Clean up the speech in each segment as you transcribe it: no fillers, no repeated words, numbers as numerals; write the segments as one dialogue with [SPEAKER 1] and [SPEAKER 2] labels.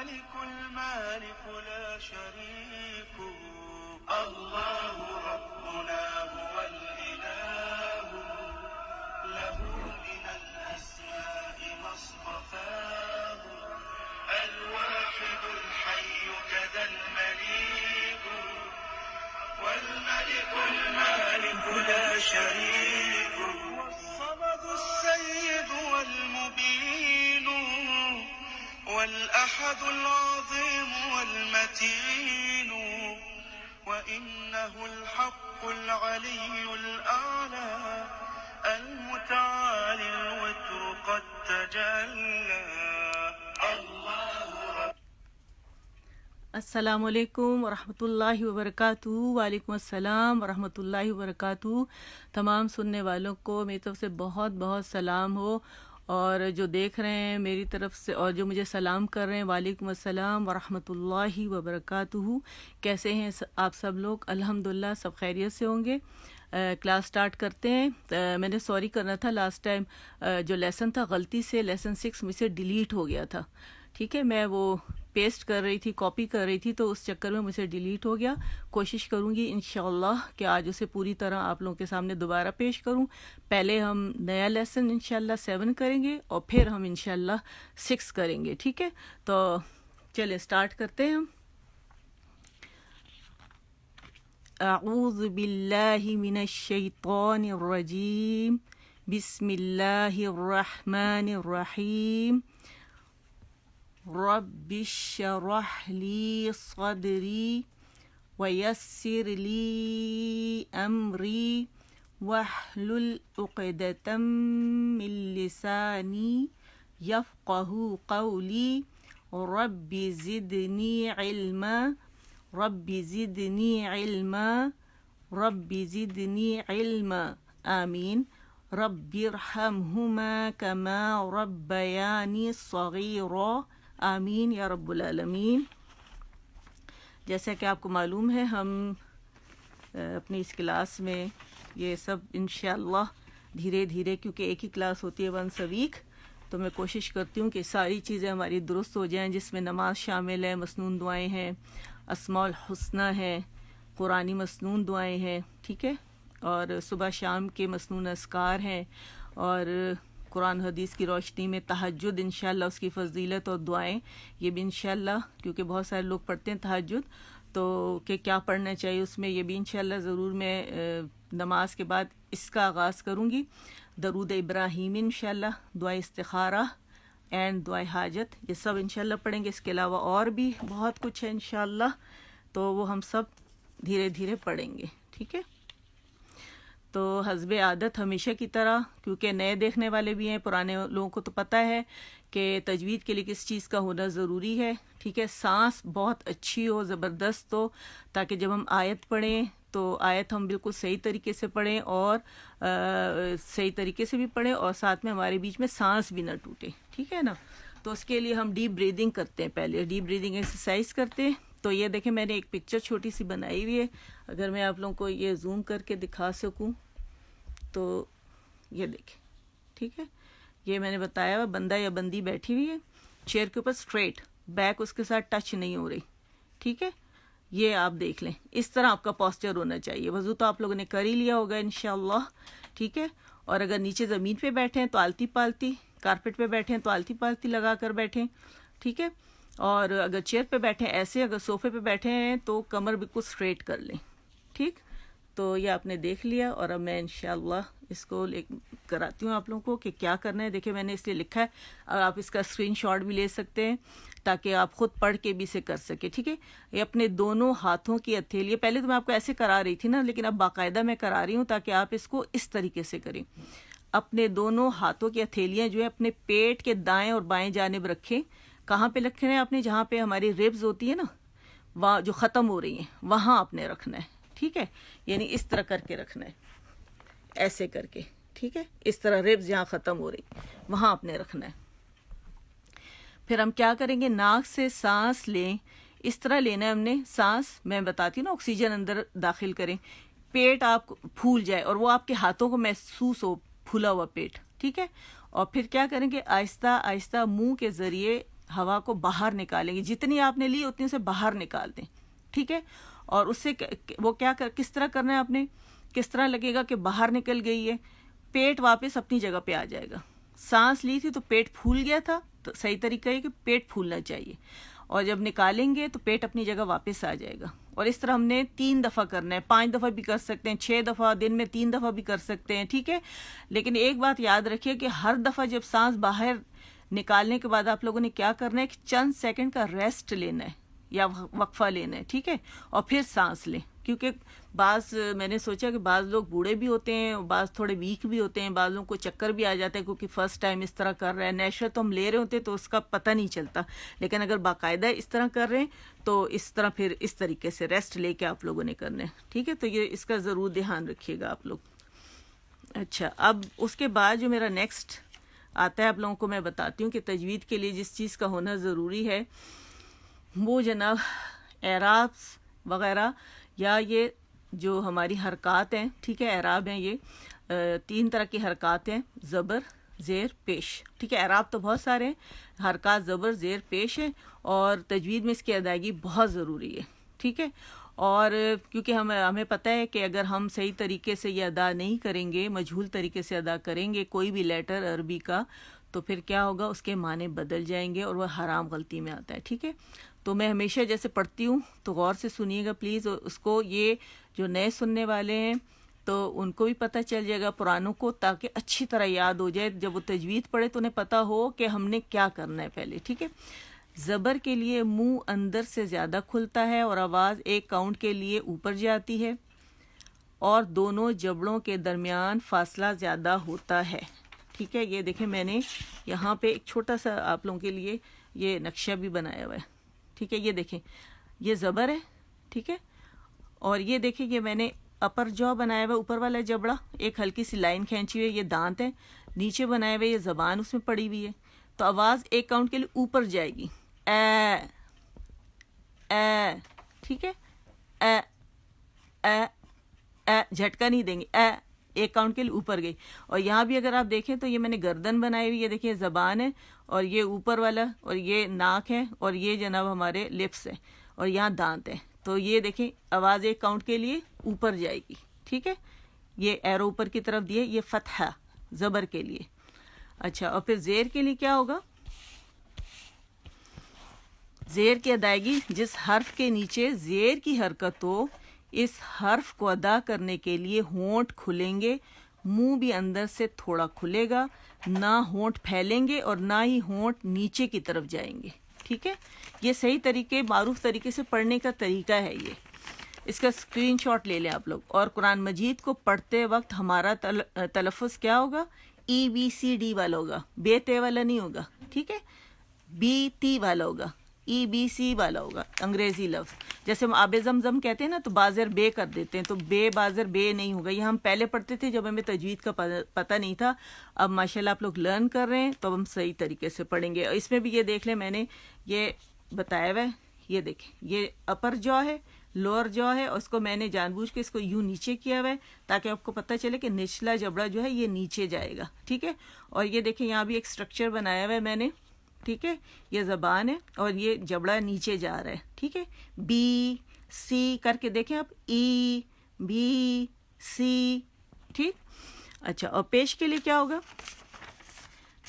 [SPEAKER 1] الملك المالك لا شريك الله ربنا هو الإله له من الأسماء ما اصطفاه الواحد الحي كذا المليك والملك المالك لا شريك والصمد السيد والمبين والأحد العظيم والمتين وإنه الحق العلي الأعلى المتعالي الوتر قد تجلى الله رب.
[SPEAKER 2] السلام علیکم ورحمۃ اللہ وبرکاتہ. وعلیکم السلام ورحمۃ اللہ وبرکاتہ. تمام سننے والوں کو میری طرف سے بہت بہت سلام ہو، اور جو دیکھ رہے ہیں میری طرف سے اور جو مجھے سلام کر رہے ہیں، وعلیکم السلام ورحمۃ اللہ وبرکاتہ. کیسے ہیں آپ سب لوگ؟ الحمدللہ سب خیریت سے ہوں گے. کلاس سٹارٹ کرتے ہیں. میں نے سوری کرنا تھا، لاسٹ ٹائم جو لیسن تھا غلطی سے لیسن 6 مجھ سے ڈیلیٹ ہو گیا تھا. ٹھیک ہے، میں وہ پیسٹ کر رہی تھی، کاپی کر رہی تھی، تو اس چکر میں مجھ سے ڈیلیٹ ہو گیا. کوشش کروں گی انشاءاللہ کہ آج اسے پوری طرح آپ لوگوں کے سامنے دوبارہ پیش کروں. پہلے ہم نیا لیسن انشاءاللہ 7 کریں گے اور پھر ہم انشاءاللہ 6 کریں گے. ٹھیک ہے، تو چلیں سٹارٹ کرتے ہیں. ہم اعوذ باللہ من الشیطان الرجیم، بسم اللہ الرحمن الرحیم. رب اشرح لی صدری ویسر لی امری واحلل عقدۃ من لسانی یفقہوا قولی. رب زدنی علما رب زدنی علما رب زدنی علما. آمین. رب ارحمہما کما ربیانی صغیرا. آمین یا رب العالمین. جیسا کہ آپ کو معلوم ہے، ہم اپنی اس کلاس میں یہ سب انشاءاللہ دھیرے دھیرے، کیونکہ ایک ہی کلاس ہوتی ہے ونس اے ویک، تو میں کوشش کرتی ہوں کہ ساری چیزیں ہماری درست ہو جائیں، جس میں نماز شامل ہے، مسنون دعائیں ہیں، اسماء الحسنہ ہیں، قرآنی مسنون دعائیں ہیں. ٹھیک ہے، اور صبح شام کے مسنون اذکار ہیں، اور قرآن حدیث کی روشنی میں تہجد انشاءاللہ اس کی فضیلت اور دعائیں، یہ بھی انشاءاللہ، کیونکہ بہت سارے لوگ پڑھتے ہیں تہجد، تو کہ کیا پڑھنا چاہیے اس میں، یہ بھی انشاءاللہ ضرور میں نماز کے بعد اس کا آغاز کروں گی. درود ابراہیم انشاءاللہ، دعائے استخارہ اینڈ دعائے حاجت، یہ سب انشاءاللہ پڑھیں گے. اس کے علاوہ اور بھی بہت کچھ ہے انشاءاللہ، تو وہ ہم سب دھیرے دھیرے پڑھیں گے. ٹھیک ہے، تو حسب عادت ہمیشہ کی طرح، کیونکہ نئے دیکھنے والے بھی ہیں، پرانے لوگوں کو تو پتہ ہے کہ تجوید کے لیے کس چیز کا ہونا ضروری ہے. ٹھیک ہے، سانس بہت اچھی ہو، زبردست ہو، تاکہ جب ہم آیت پڑھیں تو آیت ہم بالکل صحیح طریقے سے پڑھیں، اور صحیح طریقے سے بھی پڑھیں، اور ساتھ میں ہمارے بیچ میں سانس بھی نہ ٹوٹے. ٹھیک ہے نا. تو اس کے لیے ہم ڈیپ بریدنگ کرتے ہیں، پہلے ڈیپ بریدنگ ایکسرسائز کرتے ہیں. تو یہ دیکھیں میں نے ایک پکچر چھوٹی سی بنائی ہوئی ہے، اگر میں آپ لوگوں کو یہ زوم کر کے دکھا سکوں تو یہ دیکھیں. ٹھیک ہے، یہ میں نے بتایا ہوا بندہ یا بندی بیٹھی ہوئی ہے چیئر کے اوپر، اسٹریٹ بیک اس کے ساتھ ٹچ نہیں ہو رہی. ٹھیک ہے، یہ آپ دیکھ لیں، اس طرح آپ کا پوسچر ہونا چاہیے. وضو تو آپ لوگوں نے کر ہی لیا ہوگا انشاءاللہ. ٹھیک ہے، اور اگر نیچے زمین پہ بیٹھے ہیں تو آلتی پالتی، کارپیٹ پہ بیٹھے ہیں تو آلتی پالتی لگا کر بیٹھیں. ٹھیک ہے، اور اگر چیئر پہ بیٹھے ہیں ایسے، اگر صوفے پہ بیٹھے ہیں تو کمر بالکل اسٹریٹ کر لیں. ٹھیک، تو یہ آپ نے دیکھ لیا، اور اب میں انشاءاللہ اس کو کراتی ہوں آپ لوگوں کو کہ کیا کرنا ہے. دیکھیں میں نے اس لیے لکھا ہے، اور آپ اس کا اسکرین شاٹ بھی لے سکتے ہیں تاکہ آپ خود پڑھ کے بھی اسے کر سکیں. ٹھیک ہے، یہ اپنے دونوں ہاتھوں کی ہتھیلی، پہلے تو میں آپ کو ایسے کرا رہی تھی نا، لیکن اب باقاعدہ میں کرا رہی ہوں تاکہ آپ اس کو اس طریقے سے کریں. اپنے دونوں ہاتھوں کی ہتھیلیاں جو ہے اپنے پیٹ کے دائیں اور بائیں جانب رکھیں. کہاں پہ رکھنا ہے آپ نے؟ جہاں پہ ہماری ریبز ہوتی ہے نا، وہاں جو ختم ہو رہی ہیں وہاں آپ نے رکھنا ہے. ٹھیک ہے، یعنی اس طرح کر کے رکھنا ہے، ایسے کر کے. ٹھیک ہے، اس طرح ریبز جہاں ختم ہو رہی وہاں آپ نے رکھنا ہے. پھر ہم کیا کریں گے؟ ناک سے سانس لیں، اس طرح لینا ہے ہم نے سانس. میں بتاتی ہوں نا، آکسیجن اندر داخل کریں، پیٹ آپ پھول جائے اور وہ آپ کے ہاتھوں کو محسوس ہو پھولا ہوا پیٹ. ٹھیک ہے، اور پھر کیا کریں گے؟ آہستہ آہستہ منہ کے ذریعے ہوا کو باہر نکالیں گے، جتنی آپ نے لی اتنی اسے باہر نکال دیں، ٹھیک ہے. اور اس سے وہ کس طرح کرنا ہے آپ نے، کس طرح لگے گا کہ باہر نکل گئی ہے، پیٹ واپس اپنی جگہ پہ آ جائے گا. سانس لی تھی تو پیٹ پھول گیا تھا، تو صحیح طریقہ ہے کہ پیٹ پھولنا چاہیے، اور جب نکالیں گے تو پیٹ اپنی جگہ واپس آ جائے گا. اور اس طرح ہم نے 3 دفعہ کرنا ہے، 5 دفعہ بھی کر سکتے ہیں، 6 دفعہ، دن میں 3 دفعہ بھی کر سکتے ہیں، ٹھیک ہے. لیکن ایک بات یاد رکھیے کہ ہر دفعہ جب سانس باہر نکالنے کے بعد آپ لوگوں نے کیا کرنا ہے کہ چند سیکنڈ کا ریسٹ لینا ہے یا وقفہ لینا ہے، ٹھیک ہے، اور پھر سانس لیں. کیونکہ میں نے سوچا کہ بعض لوگ بوڑھے بھی ہوتے ہیں، بعض تھوڑے ویک بھی ہوتے ہیں، بعض لوگوں کو چکر بھی آ جاتا ہے کیونکہ فرسٹ ٹائم اس طرح کر رہے ہیں. نیچرل تو ہم لے رہے ہوتے ہیں تو اس کا پتہ نہیں چلتا، لیکن اگر باقاعدہ اس طرح کر رہے ہیں تو اس طرح پھر اس طریقے سے ریسٹ لے کے آپ لوگوں نے کرنا ہے، ٹھیک ہے. تو یہ اس کا ضرور دھیان رکھیے گا آپ لوگ. اچھا، اب اس کے بعد جو میرا نیکسٹ آتا ہے آپ لوگوں کو میں بتاتی ہوں کہ تجوید کے لیے جس چیز کا ہونا ضروری ہے وہ جناب اعراب وغیرہ، یا یہ جو ہماری حرکات ہیں، ٹھیک ہے، اعراب ہیں، یہ 3 طرح کی حرکات ہیں، زبر، زیر، پیش، ٹھیک ہے. اعراب تو بہت سارے ہیں، حرکات زبر، زیر، پیش ہیں، اور تجوید میں اس کی ادائیگی بہت ضروری ہے، ٹھیک ہے. اور کیونکہ ہمیں پتہ ہے کہ اگر ہم صحیح طریقے سے یہ ادا نہیں کریں گے، مجہول طریقے سے ادا کریں گے کوئی بھی لیٹر عربی کا، تو پھر کیا ہوگا، اس کے معنی بدل جائیں گے اور وہ حرام غلطی میں آتا ہے، ٹھیک ہے. تو میں ہمیشہ جیسے پڑھتی ہوں تو غور سے سنیے گا پلیز، اس کو یہ جو نئے سننے والے ہیں تو ان کو بھی پتہ چل جائے گا، پرانوں کو، تاکہ اچھی طرح یاد ہو جائے، جب وہ تجوید پڑھے تو انہیں پتہ ہو کہ ہم نے کیا کرنا ہے پہلے، ٹھیک ہے. زبر کے لیے منہ اندر سے زیادہ کھلتا ہے اور آواز ایک کاؤنٹ کے لیے اوپر جاتی ہے، اور دونوں جبڑوں کے درمیان فاصلہ زیادہ ہوتا ہے، ٹھیک ہے. یہ دیکھیں میں نے یہاں پہ ایک چھوٹا سا آپ لوگوں کے لیے یہ نقشہ بھی بنایا ہوا ہے، ٹھیک ہے. یہ دیکھیں، یہ زبر ہے، ٹھیک ہے، اور یہ دیکھیں یہ میں نے اپر جو بنایا ہوا ہے، اوپر والا جبڑا ایک ہلکی سی لائن کھینچی ہوئی ہے، یہ دانت ہے، نیچے بنایا ہوا ہے، یہ زبان اس میں پڑی ہوئی ہے. تو آواز ایک کاؤنٹ کے لیے اوپر جائے گی، اے اے، ٹھیک ہے، اے اے اے، جھٹکا نہیں دیں گے، اے، ایک کاؤنٹ کے لیے اوپر گئی. اور یہاں بھی اگر آپ دیکھیں تو یہ میں نے گردن بنائی ہوئی ہے، دیکھیں زبان ہے، اور یہ اوپر والا، اور یہ ناک ہے، اور یہ جناب ہمارے لپس ہے، اور یہاں دانت ہے. تو یہ دیکھیں آواز ایک کاؤنٹ کے لیے اوپر جائے گی، ٹھیک ہے. یہ ایرو اوپر کی طرف دیے، یہ فتحہ زبر کے لیے. اچھا، اور پھر زیر کے لیے کیا ہوگا، زیر کی ادائیگی، جس حرف کے نیچے زیر کی حرکت ہو، اس حرف کو ادا کرنے کے لیے ہونٹ کھلیں گے، منہ بھی اندر سے تھوڑا کھلے گا، نہ ہونٹ پھیلیں گے اور نہ ہی ہونٹ نیچے کی طرف جائیں گے، ٹھیک ہے. یہ صحیح طریقے، معروف طریقے سے پڑھنے کا طریقہ ہے. یہ اس کا اسکرین شاٹ لے لیں آپ لوگ. اور قرآن مجید کو پڑھتے وقت ہمارا تلفظ کیا ہوگا، EBCD والا ہوگا، بے تے والا نہیں ہوگا، ٹھیک ہے، BT والا ہوگا، EBC والا ہوگا، انگریزی لفظ. جیسے ہم آب زمزم کہتے ہیں نا تو بازر بے کر دیتے ہیں، تو بے بازر بے نہیں ہوگا. یہ ہم پہلے پڑھتے تھے جب ہمیں تجوید کا پتہ نہیں تھا. اب ماشاءاللہ آپ لوگ لرن کر رہے ہیں تو ہم صحیح طریقے سے پڑھیں گے. اور اس میں بھی یہ دیکھ لیں میں نے یہ بتایا ہوا ہے، یہ دیکھیں یہ اپر جو ہے، لوور جو ہے، اور اس کو میں نے جان بوجھ کے اس کو یوں نیچے کیا ہوا ہے تاکہ آپ کو پتہ چلے کہ نچلا جبڑا جو ہے یہ نیچے جائے گا، ٹھیک ہے. اور یہ دیکھیں یہاں بھی ایک سٹرکچر بنایا ہوا ہے میں نے، ٹھیک ہے. یہ زبان ہے اور یہ جبڑا نیچے جا رہا ہے، ٹھیک ہے. BC کر کے دیکھیں آپ، EBC، ٹھیک. اچھا، اور پیش کے لیے کیا ہوگا،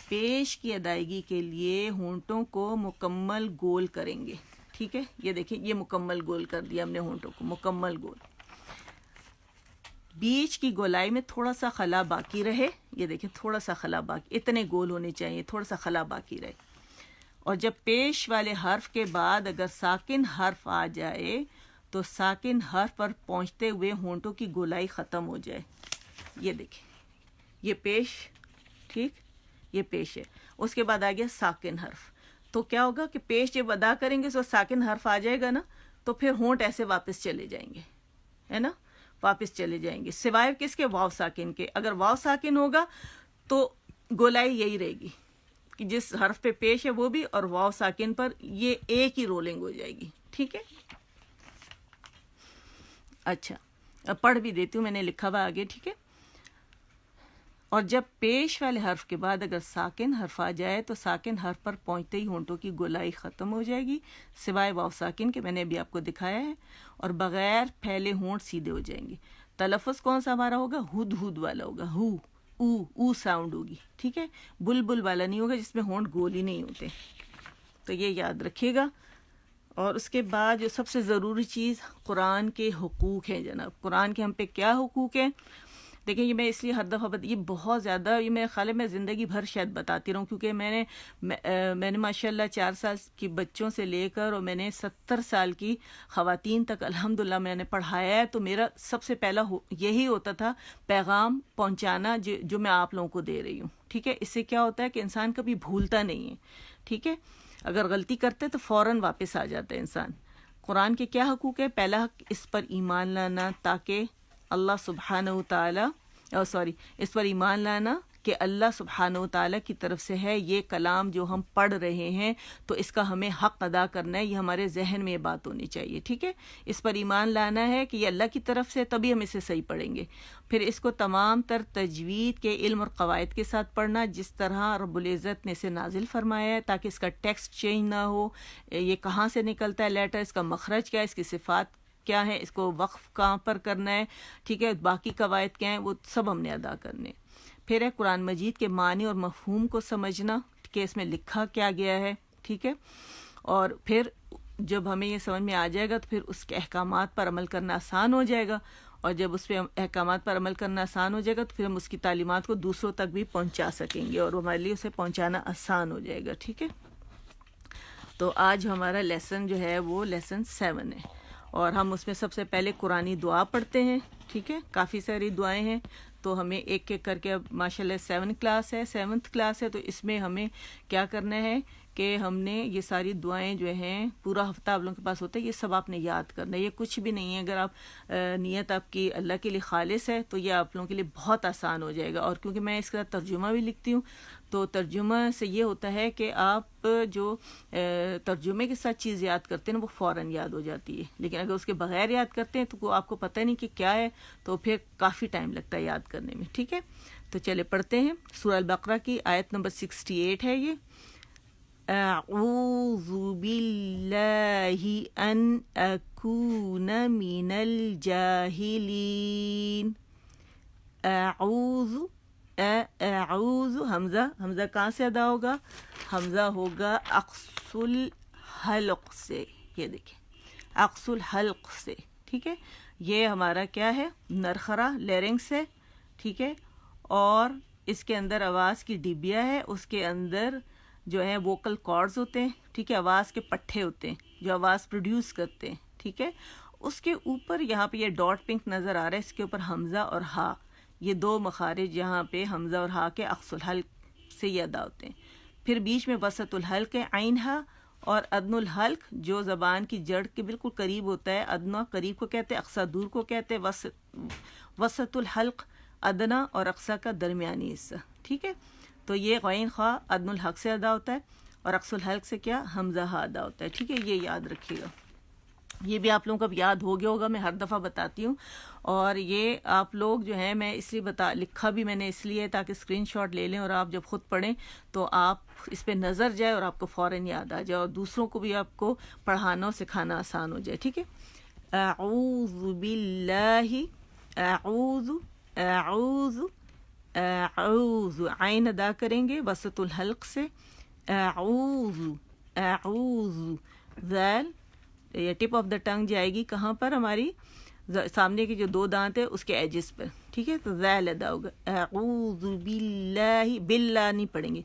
[SPEAKER 2] پیش کی ادائیگی کے لیے ہونٹوں کو مکمل گول کریں گے، ٹھیک ہے. یہ دیکھیں یہ مکمل گول کر دیا ہم نے ہونٹوں کو مکمل گول. بیچ کی گولائی میں تھوڑا سا خلا باقی رہے، یہ دیکھیں تھوڑا سا خلا باقی، اتنے گول ہونے چاہیے، تھوڑا سا خلا باقی رہے. اور جب پیش والے حرف کے بعد اگر ساکن حرف آ جائے تو ساکن حرف پر پہنچتے ہوئے ہونٹوں کی گولائی ختم ہو جائے. یہ دیکھیں یہ پیش، ٹھیک، یہ پیش ہے. اس کے بعد آ گیا ساکن حرف. تو کیا ہوگا کہ پیش جب ادا کریں گے تو ساکن حرف آ جائے گا نا، تو پھر ہونٹ ایسے واپس چلے جائیں گے، ہے نا، واپس چلے جائیں گے، سوائے کس کے، واو ساکن کے. اگر واو ساکن ہوگا تو گولائی یہی رہے گی کہ جس حرف پہ پیش ہے وہ بھی، اور واو ساکن پر یہ ایک ہی رولنگ ہو جائے گی، ٹھیک ہے. اچھا، اب پڑھ بھی دیتی ہوں، میں نے لکھا ہوا آگے، ٹھیک ہے. اور جب پیش والے حرف کے بعد اگر ساکن حرف آ جائے تو ساکن حرف پر پہنچتے ہی ہونٹوں کی گولائی ختم ہو جائے گی، سوائے واو ساکن کے، میں نے ابھی آپ کو دکھایا ہے، اور بغیر پھیلے ہونٹ سیدھے ہو جائیں گے۔ تلفظ کون سا ہمارا ہوگا؟ ہد ہد والا ہوگا، ہو او ساؤنڈ ہوگی، ٹھیک ہے، بل والا نہیں ہوگا جس میں ہونٹ گول ہی نہیں ہوتے، تو یہ یاد رکھیے گا۔ اور اس کے بعد جو سب سے ضروری چیز قرآن کے حقوق ہیں جناب، قرآن کے ہم پہ کیا حقوق ہیں؟ دیکھیں یہ میں اس لیے ہر دفعہ یہ بہت زیادہ، یہ میرے خیال ہے میں زندگی بھر شاید بتاتی رہوں، کیونکہ میں نے ماشاءاللہ 4 سال کی بچوں سے لے کر اور میں نے 70 سال کی خواتین تک الحمدللہ میں نے پڑھایا ہے، تو میرا سب سے پہلا یہی ہوتا تھا پیغام پہنچانا جو میں آپ لوگوں کو دے رہی ہوں، ٹھیک ہے۔ اس سے کیا ہوتا ہے کہ انسان کبھی بھولتا نہیں ہے، ٹھیک ہے، اگر غلطی کرتے تو فوراً واپس آ جاتا ہے انسان۔ قرآن کے کیا حقوق ہے؟ پہلا حق اس پر ایمان لانا، تاکہ اللہ سبحانہ و تعالیٰ اس پر ایمان لانا کہ اللہ سبحانہ و تعالیٰ کی طرف سے ہے، یہ کلام جو ہم پڑھ رہے ہیں تو اس کا ہمیں حق ادا کرنا ہے، یہ ہمارے ذہن میں یہ بات ہونی چاہیے، ٹھیک ہے۔ اس پر ایمان لانا ہے کہ یہ اللہ کی طرف سے، تبھی ہم اسے صحیح پڑھیں گے۔ پھر اس کو تمام تر تجوید کے علم اور قواعد کے ساتھ پڑھنا، جس طرح رب العزت نے اسے نازل فرمایا ہے، تاکہ اس کا ٹیکسٹ چینج نہ ہو، یہ کہاں سے نکلتا ہے لیٹر، اس کا مخرج کیا ہے، اس کی صفات کیا ہے، اس کو وقف کہاں پر کرنا ہے، ٹھیک ہے، باقی قواعد کیا ہیں، وہ سب ہم نے ادا کرنے۔ پھر ہے قرآن مجید کے معنی اور مفہوم کو سمجھنا کہ اس میں لکھا کیا گیا ہے، ٹھیک ہے، اور پھر جب ہمیں یہ سمجھ میں آ جائے گا تو پھر اس کے احکامات پر عمل کرنا آسان ہو جائے گا، اور جب اس پہ احکامات پر عمل کرنا آسان ہو جائے گا تو پھر ہم اس کی تعلیمات کو دوسروں تک بھی پہنچا سکیں گے، اور ہمارے لیے اسے پہنچانا آسان ہو جائے گا، ٹھیک ہے۔ تو آج ہمارا لیسن جو ہے وہ لیسن 7 ہے، اور ہم اس میں سب سے پہلے قرآنی دعا پڑھتے ہیں، ٹھیک ہے، کافی ساری دعائیں ہیں، تو ہمیں ایک ایک کر کے، اب ماشاءاللہ 7th کلاس ہے، تو اس میں ہمیں کیا کرنا ہے کہ ہم نے یہ ساری دعائیں جو ہیں پورا ہفتہ آپ لوگوں کے پاس ہوتا ہے، یہ سب آپ نے یاد کرنا ہے، یہ کچھ بھی نہیں ہے، اگر آپ نیت آپ کی اللہ کے لیے خالص ہے تو یہ آپ لوگوں کے لیے بہت آسان ہو جائے گا۔ اور کیونکہ میں اس کا ترجمہ بھی لکھتی ہوں، تو ترجمہ سے یہ ہوتا ہے کہ آپ جو ترجمے کے ساتھ چیز یاد کرتے ہیں وہ فوراً یاد ہو جاتی ہے، لیکن اگر اس کے بغیر یاد کرتے ہیں تو آپ کو پتہ نہیں کہ کیا ہے، تو پھر کافی ٹائم لگتا ہے یاد کرنے میں، ٹھیک ہے۔ تو چلے پڑھتے ہیں، سورہ البقرہ کی آیت نمبر 68 ہے یہ۔ اعوذ باللہ ان اکون من الجاہلین۔ اعوذ حمزہ کہاں سے ادا ہوگا؟ حمزہ ہوگا اقص الحلق سے، یہ دیکھیں اقص الحلق سے، ٹھیک ہے، یہ ہمارا کیا ہے؟ نرخرا لیرنگس ہے، ٹھیک ہے، اور اس کے اندر آواز کی ڈبیا ہے، اس کے اندر جو ہے ووکل کارڈز ہوتے ہیں، ٹھیک ہے، آواز کے پٹھے ہوتے ہیں جو آواز پروڈیوس کرتے ہیں، ٹھیک ہے۔ اس کے اوپر یہاں پہ یہ ڈاٹ پنک نظر آ رہا ہے، اس کے اوپر حمزہ اور ہا، یہ 2 مخارج یہاں پہ حمزہ اور ہا کے اقص الحلق سے یہ ادا ہوتے ہیں۔ پھر بیچ میں وسط الحلق ہے، عین ہا، اور ادن الحلق جو زبان کی جڑ کے بالکل قریب ہوتا ہے، ادنا قریب کو کہتے ہیں، اقصا دور کو کہتے ہیں، وسط الحلق ادنا اور اقصا کا درمیانی حصہ، ٹھیک ہے۔ تو یہ غین خواہ ادن الحلق سے ادا ہوتا ہے، اور اقص الحلق سے کیا؟ حمزہ ہا ادا ہوتا ہے، ٹھیک ہے، یہ یاد رکھیے گا۔ یہ بھی آپ لوگوں کو اب یاد ہو گیا ہوگا، میں ہر دفعہ بتاتی ہوں، اور یہ آپ لوگ جو ہیں، میں اس لیے لکھا بھی میں نے اس لیے تاکہ اسکرین شاٹ لے لیں، اور آپ جب خود پڑھیں تو آپ اس پہ نظر جائے اور آپ کو فوراً یاد آ جائے، اور دوسروں کو بھی آپ کو پڑھانا اور سکھانا آسان ہو جائے، ٹھیک ہے۔ اعوذ باللہ، اعوذ عین ادا کریں گے وسط الحلق سے، اعوذ ذال، یہ ٹپ آف دا ٹنگ جائے گی کہاں پر؟ ہماری سامنے کے جو 2 دانت ہیں اس کے ایجز پر، ٹھیک ہے، تو ذال ادا ہوگا۔ اعوذ باللہ، باللہ نہیں پڑھیں گے،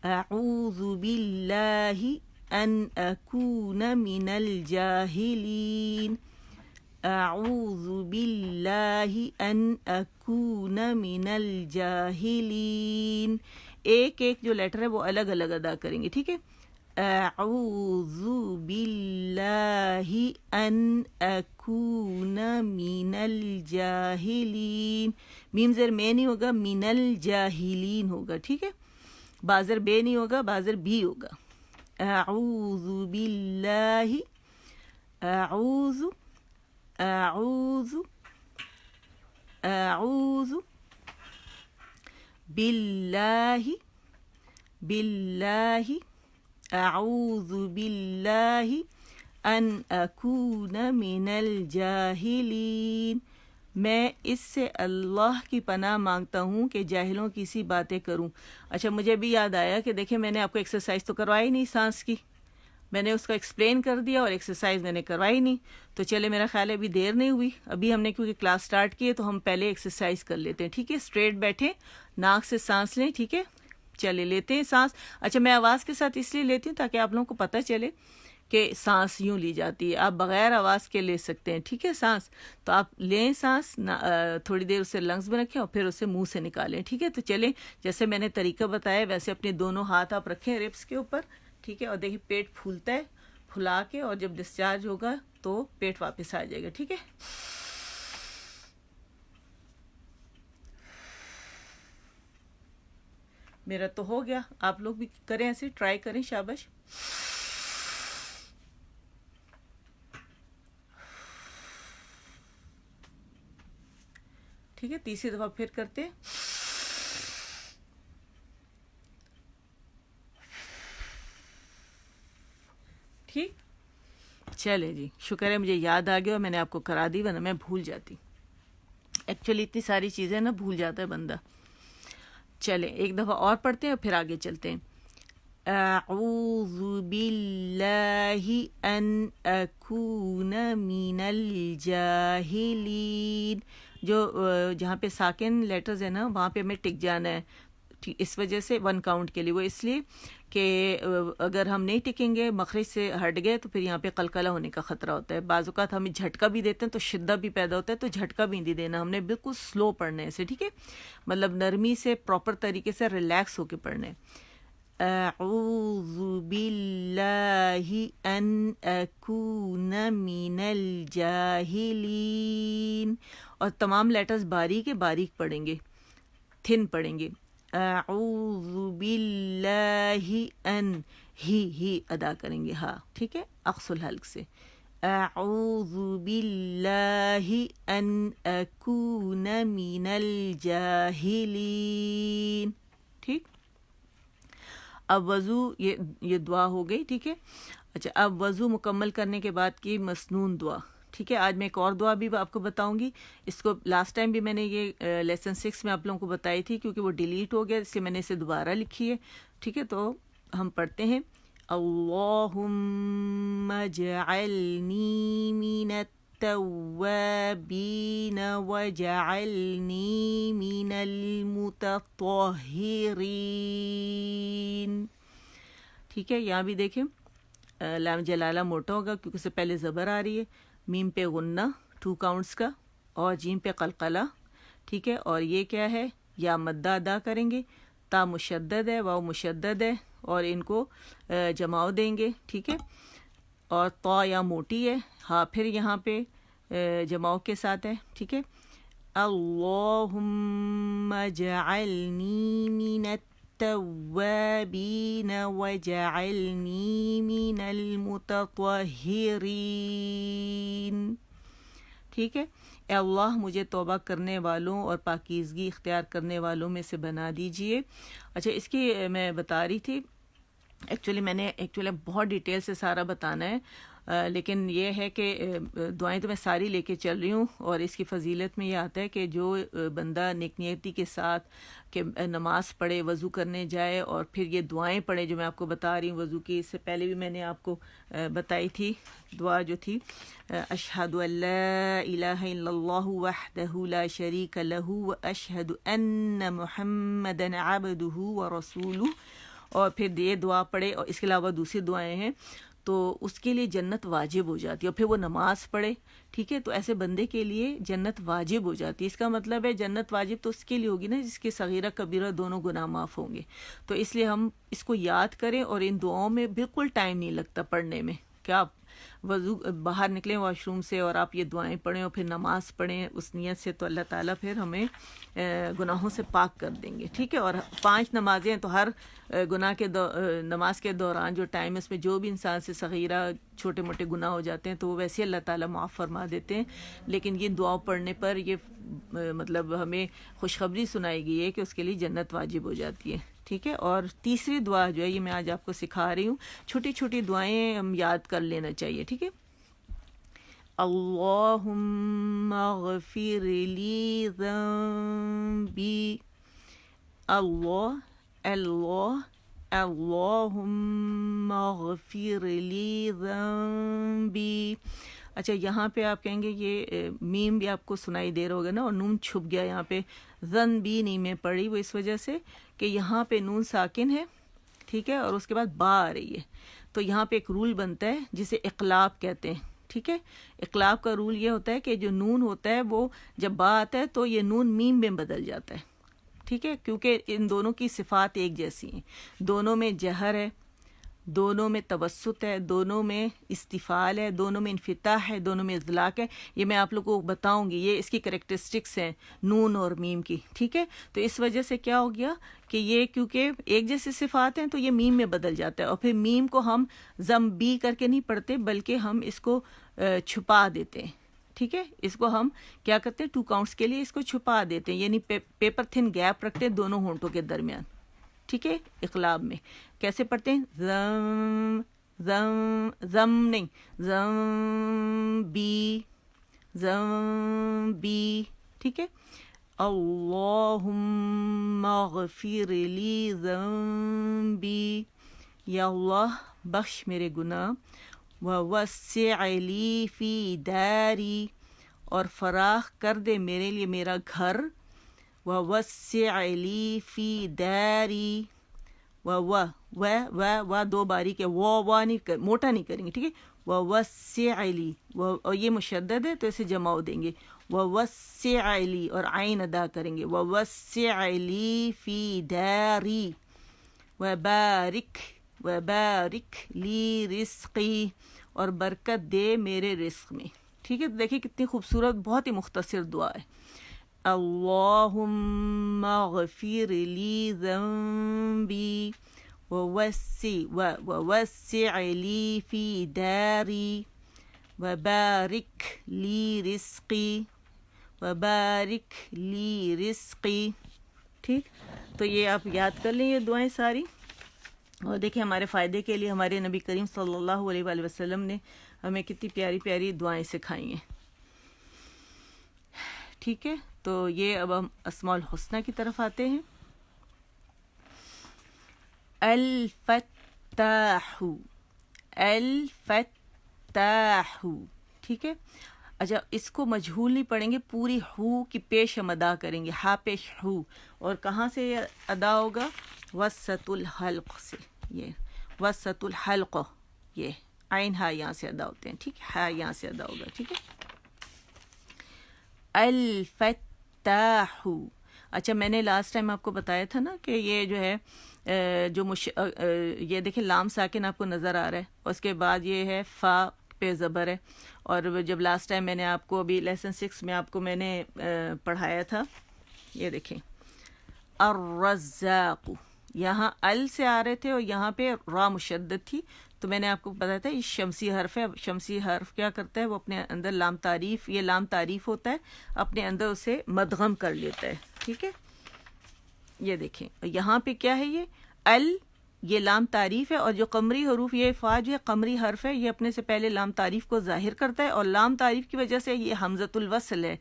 [SPEAKER 2] اعوذ باللہ ان اکون من الجاہلین، اعوذ باللہ ان اکون من الجاہلین، ایک جو لیٹر ہے وہ الگ الگ ادا کریں گے، ٹھیک ہے۔ اعوذ باللہ ان اکون من الجاہلین، میم زر میں نہیں ہوگا، من الجاہلین ہوگا، ٹھیک ہے، بازر بے نہیں ہوگا، بازر بھی ہوگا۔ اعوذ باللہ، اعوذ باللہ باللہ اعوذ باللہ ان اکون من الجاہلین، میں اس سے اللہ کی پناہ مانگتا ہوں کہ جاہلوں کی سی باتیں کروں۔ اچھا مجھے بھی یاد آیا کہ دیکھیں میں نے آپ کو ایکسرسائز تو کروائی نہیں سانس کی، میں نے اس کا ایکسپلین کر دیا اور ایکسرسائز میں نے کروائی نہیں، تو چلے میرا خیال ہے ابھی دیر نہیں ہوئی، ابھی ہم نے کیونکہ کلاس سٹارٹ کی ہے تو ہم پہلے ایکسرسائز کر لیتے ہیں، ٹھیک ہے؟ اسٹریٹ بیٹھیں، ناک سے سانس لیں، ٹھیک ہے؟ چلے لیتے ہیں سانس۔ اچھا میں آواز کے ساتھ اس لیے لیتی ہوں تاکہ آپ لوگوں کو پتہ چلے کہ سانس یوں لی جاتی ہے، آپ بغیر آواز کے لے سکتے ہیں، ٹھیک ہے؟ سانس تو آپ لیں سانس، تھوڑی دیر اسے لنگس میں رکھیں اور پھر اسے منہ سے نکالیں، ٹھیک ہے؟ تو چلیں جیسے میں نے طریقہ بتایا ویسے اپنے دونوں ہاتھ آپ رکھیں ربس کے اوپر، ٹھیک ہے؟ اور دیکھیں پیٹ پھولتا ہے، پھلا کے اور جب ڈسچارج ہوگا تو پیٹ واپس آ جائے گا، ٹھیک ہے؟ میرا تو ہو گیا، آپ لوگ بھی کریں ایسے، ٹرائی کریں، شاباش۔ ٹھیک ہے، تیسری دفعہ پھر کرتے ہیں۔ ٹھیک، چلے جی، شکر ہے مجھے یاد آ گیا اور میں نے آپ کو کرا دی، ورنہ میں بھول جاتی، ایکچولی اتنی ساری چیزیں نا بھول جاتا ہے بندہ۔ چلیں ایک دفعہ اور پڑھتے ہیں اور پھر آگے چلتے ہیں۔ اعوذ باللہ ان اکون من الجاہلین، جو جہاں پہ ساکن لیٹرز ہیں نا وہاں پہ ہمیں ٹک جانا ہے، اس وجہ سے 1 کاؤنٹ کے لیے، وہ اس لیے کہ اگر ہم نہیں ٹکیں گے، مخرج سے ہٹ گئے تو پھر یہاں پہ قلقلہ ہونے کا خطرہ ہوتا ہے، بعض اوقات ہمیں جھٹکا بھی دیتے ہیں تو شدہ بھی پیدا ہوتا ہے، تو جھٹکا بھی نہیں دینا، ہم نے بالکل سلو پڑھنا ہے اسے، ٹھیک ہے؟ مطلب نرمی سے، پراپر طریقے سے ریلیکس ہو کے پڑھنا ہے۔ اعوذ باللہ ان اکون من الجاہلین، اور تمام لیٹرز باریک باریک پڑھیں گے، تھن پڑھیں گے۔ اعوذ باللہ ان، ہی ادا کریں گے، ہاں ٹھیک ہے، اقص الحلق سے۔ اعوذ باللہ ان اکون من الجاہلین، ٹھیک؟ اب وضو، یہ دعا ہو گئی، ٹھیک ہے؟ اچھا اب وضو مکمل کرنے کے بعد کی مسنون دعا، ٹھیک ہے؟ آج میں ایک اور دعا بھی آپ کو بتاؤں گی، اس کو لاسٹ ٹائم بھی میں نے یہ لیسن 6 میں آپ لوگوں کو بتائی تھی، کیونکہ وہ ڈیلیٹ ہو گیا، اس سے میں نے اسے دوبارہ لکھی ہے، ٹھیک ہے؟ تو ہم پڑھتے ہیں، اللہم اجعلنی من التوابین وجعلنی من المتطہرین، ٹھیک ہے؟ یہاں بھی دیکھیں لام جلالہ موٹا ہوگا کیونکہ اس سے پہلے زبر آ رہی ہے، میم پہ غنہ 2 کاؤنٹس کا، اور جیم پہ قلقلہ، ٹھیک ہے؟ اور یہ کیا ہے، یا مدہ ادا کریں گے، تا مشدد ہے، واو مشدد ہے، اور ان کو جماؤ دیں گے، ٹھیک ہے؟ اور طا یا موٹی ہے، ہاں پھر یہاں پہ جماؤ کے ساتھ ہے، ٹھیک ہے؟ اللہم اجعلنی من التوابین وجعلنی من المتطہرین، ٹھیک ہے؟ اے اللہ مجھے توبہ کرنے والوں اور پاکیزگی اختیار کرنے والوں میں سے بنا دیجئے۔ اچھا اس کی میں بتا رہی تھی، ایکچولی میں نے بہت ڈیٹیل سے سارا بتانا ہے، لیکن یہ ہے کہ دعائیں تو میں ساری لے کے چل رہی ہوں، اور اس کی فضیلت میں یہ آتا ہے کہ جو بندہ نیک نیتی کے ساتھ کہ نماز پڑھے، وضو کرنے جائے اور پھر یہ دعائیں پڑھے جو میں آپ کو بتا رہی ہوں وضو کی، اس سے پہلے بھی میں نے آپ کو بتائی تھی دعا جو تھی، اشہد ان لا الہ الا اللہ وحدہ لا شریک لہ واشہد ان محمدا عبدہ ورسولہ، اور پھر یہ دعا پڑھے، اور اس کے علاوہ دوسری دعائیں ہیں، تو اس کے لیے جنت واجب ہو جاتی ہے، اور پھر وہ نماز پڑھے، ٹھیک ہے؟ تو ایسے بندے کے لیے جنت واجب ہو جاتی ہے، اس کا مطلب ہے جنت واجب تو اس کے لیے ہوگی نا جس کے صغیرہ کبیرہ دونوں گناہ معاف ہوں گے، تو اس لیے ہم اس کو یاد کریں، اور ان دعاؤں میں بالکل ٹائم نہیں لگتا پڑھنے میں، کیا وضو باہر نکلیں واش روم سے اور آپ یہ دعائیں پڑھیں اور پھر نماز پڑھیں اس نیت سے، تو اللہ تعالیٰ پھر ہمیں گناہوں سے پاک کر دیں گے، ٹھیک ہے. اور 5 نمازیں ہیں، تو ہر گناہ کے نماز کے دوران جو ٹائم اس میں جو بھی انسان سے صغیرہ چھوٹے موٹے گناہ ہو جاتے ہیں تو وہ ویسے اللہ تعالیٰ معاف فرما دیتے ہیں. لیکن یہ دعا پڑھنے پر یہ مطلب ہمیں خوشخبری سنائی گئی ہے کہ اس کے لیے جنت واجب ہو جاتی ہے، ٹھیک ہے. اور تیسری دعا جو ہے یہ میں آج آپ کو سکھا رہی ہوں. چھوٹی چھوٹی دعائیں ہم یاد کر لینا چاہیے، ٹھیک ہے. اللہم اغفر لی ذنبی، اللہم اغفر لی ذنبی. اچھا یہاں پہ آپ کہیں گے یہ میم بھی آپ کو سنائی دے رہا ہوگا نا، اور نون چھپ گیا یہاں پہ، ذنبی نہیں میں پڑھی، وہ اس وجہ سے کہ یہاں پہ نون ساکن ہے، ٹھیک ہے، اور اس کے بعد با آ رہی ہے. تو یہاں پہ ایک رول بنتا ہے جسے اقلاب کہتے ہیں، ٹھیک ہے. اقلاب کا رول یہ ہوتا ہے کہ جو نون ہوتا ہے وہ جب با آتا ہے تو یہ نون میم میں بدل جاتا ہے، ٹھیک ہے، کیونکہ ان دونوں کی صفات ایک جیسی ہیں. دونوں میں جہر ہے، دونوں میں توسط ہے، دونوں میں استفال ہے، دونوں میں انفتاح ہے، دونوں میں اطلاق ہے. یہ میں آپ لوگوں کو بتاؤں گی، یہ اس کی کریکٹرسٹکس ہیں نون اور میم کی، ٹھیک ہے. تو اس وجہ سے کیا ہو گیا کہ یہ کیونکہ ایک جیسی صفات ہیں تو یہ میم میں بدل جاتا ہے. اور پھر میم کو ہم ضم بی کر کے نہیں پڑھتے بلکہ ہم اس کو چھپا دیتے ہیں، ٹھیک ہے. اس کو ہم کیا کرتے ہیں 2 کاؤنٹس کے لیے اس کو چھپا دیتے ہیں، یعنی پیپر تھن گیپ رکھتے ہیں دونوں ہونٹوں کے درمیان، ٹھیک ہے. اقلاب میں کیسے پڑھتے ہیں؟ زم زم زم نہیں، زم بی، ٹھیک ہے. اللہم اغفر لی ذنبی، یا اللہ بخش میرے گناہ، ووسع لی فی داری، اور فراخ کر دے میرے لیے میرا گھر، ووسع لی فی داری، و 2 باریک ہے، نہیں موٹا نہیں کریں گے، ٹھیک ہے. ووسع لی، اور یہ مشدد ہے تو اسے جمع دیں گے، ووسع لی، اور عین ادا کریں گے، ووسع لی فی داری، وبارک لی رزقی، اور برکت دے میرے رزق میں، ٹھیک ہے. دیکھیں کتنی خوبصورت، بہت ہی مختصر دعا ہے. اللہم اغفر لی ذنبی ووسع لی فی داری وبارک لی رزقی، ٹھیک. تو یہ آپ یاد کر لیں یہ دعائیں ساری. اور دیکھیں ہمارے فائدے کے لیے ہمارے نبی کریم صلی اللہ علیہ وآلہ وسلم نے ہمیں کتنی پیاری پیاری دعائیں سکھائی ہیں، ٹھیک ہے. تو یہ اب ہم اسماء الحسنہ کی طرف آتے ہیں. الفتاح، ٹھیک ہے. اچھا اس کو مجہول نہیں پڑھیں گے، پوری ہو کی پیش ہم ادا کریں گے، ہا پیش ہو. اور کہاں سے یہ ادا ہوگا؟ وسط الحلق سے. یہ وسط الحلق، یہ عین ہا یہاں سے ادا ہوتے ہیں، ٹھیک ہے، ہا یہاں سے ادا ہوگا، ٹھیک ہے. الفتاح. اچھا میں نے لاسٹ ٹائم آپ کو بتایا تھا نا کہ یہ جو ہے یہ دیکھیں لام ساکن آپ کو نظر آ رہا ہے، اور اس کے بعد یہ ہے فا پہ زبر ہے. اور جب لاسٹ ٹائم میں نے آپ کو ابھی لیسن 6 میں آپ کو میں نے پڑھایا تھا، یہ دیکھیں الرزاق، یہاں ال سے آ رہے تھے اور یہاں پہ را مشدد تھی. تو میں نے آپ کو بتایا تھا یہ شمسی حرف ہے. شمسی حرف کیا کرتا ہے؟ وہ اپنے اندر لام تعریف، یہ لام تعریف ہوتا ہے، اپنے اندر اسے مدغم کر لیتا ہے، ٹھیک ہے. یہ دیکھیں یہاں پہ کیا ہے، یہ ال، یہ لام تعریف ہے، اور جو قمری حروف، یہ فا جو ہے قمری حرف ہے، یہ اپنے سے پہلے لام تعریف کو ظاہر کرتا ہے، اور لام تعریف کی وجہ سے یہ حمزۃ الوصل ہے،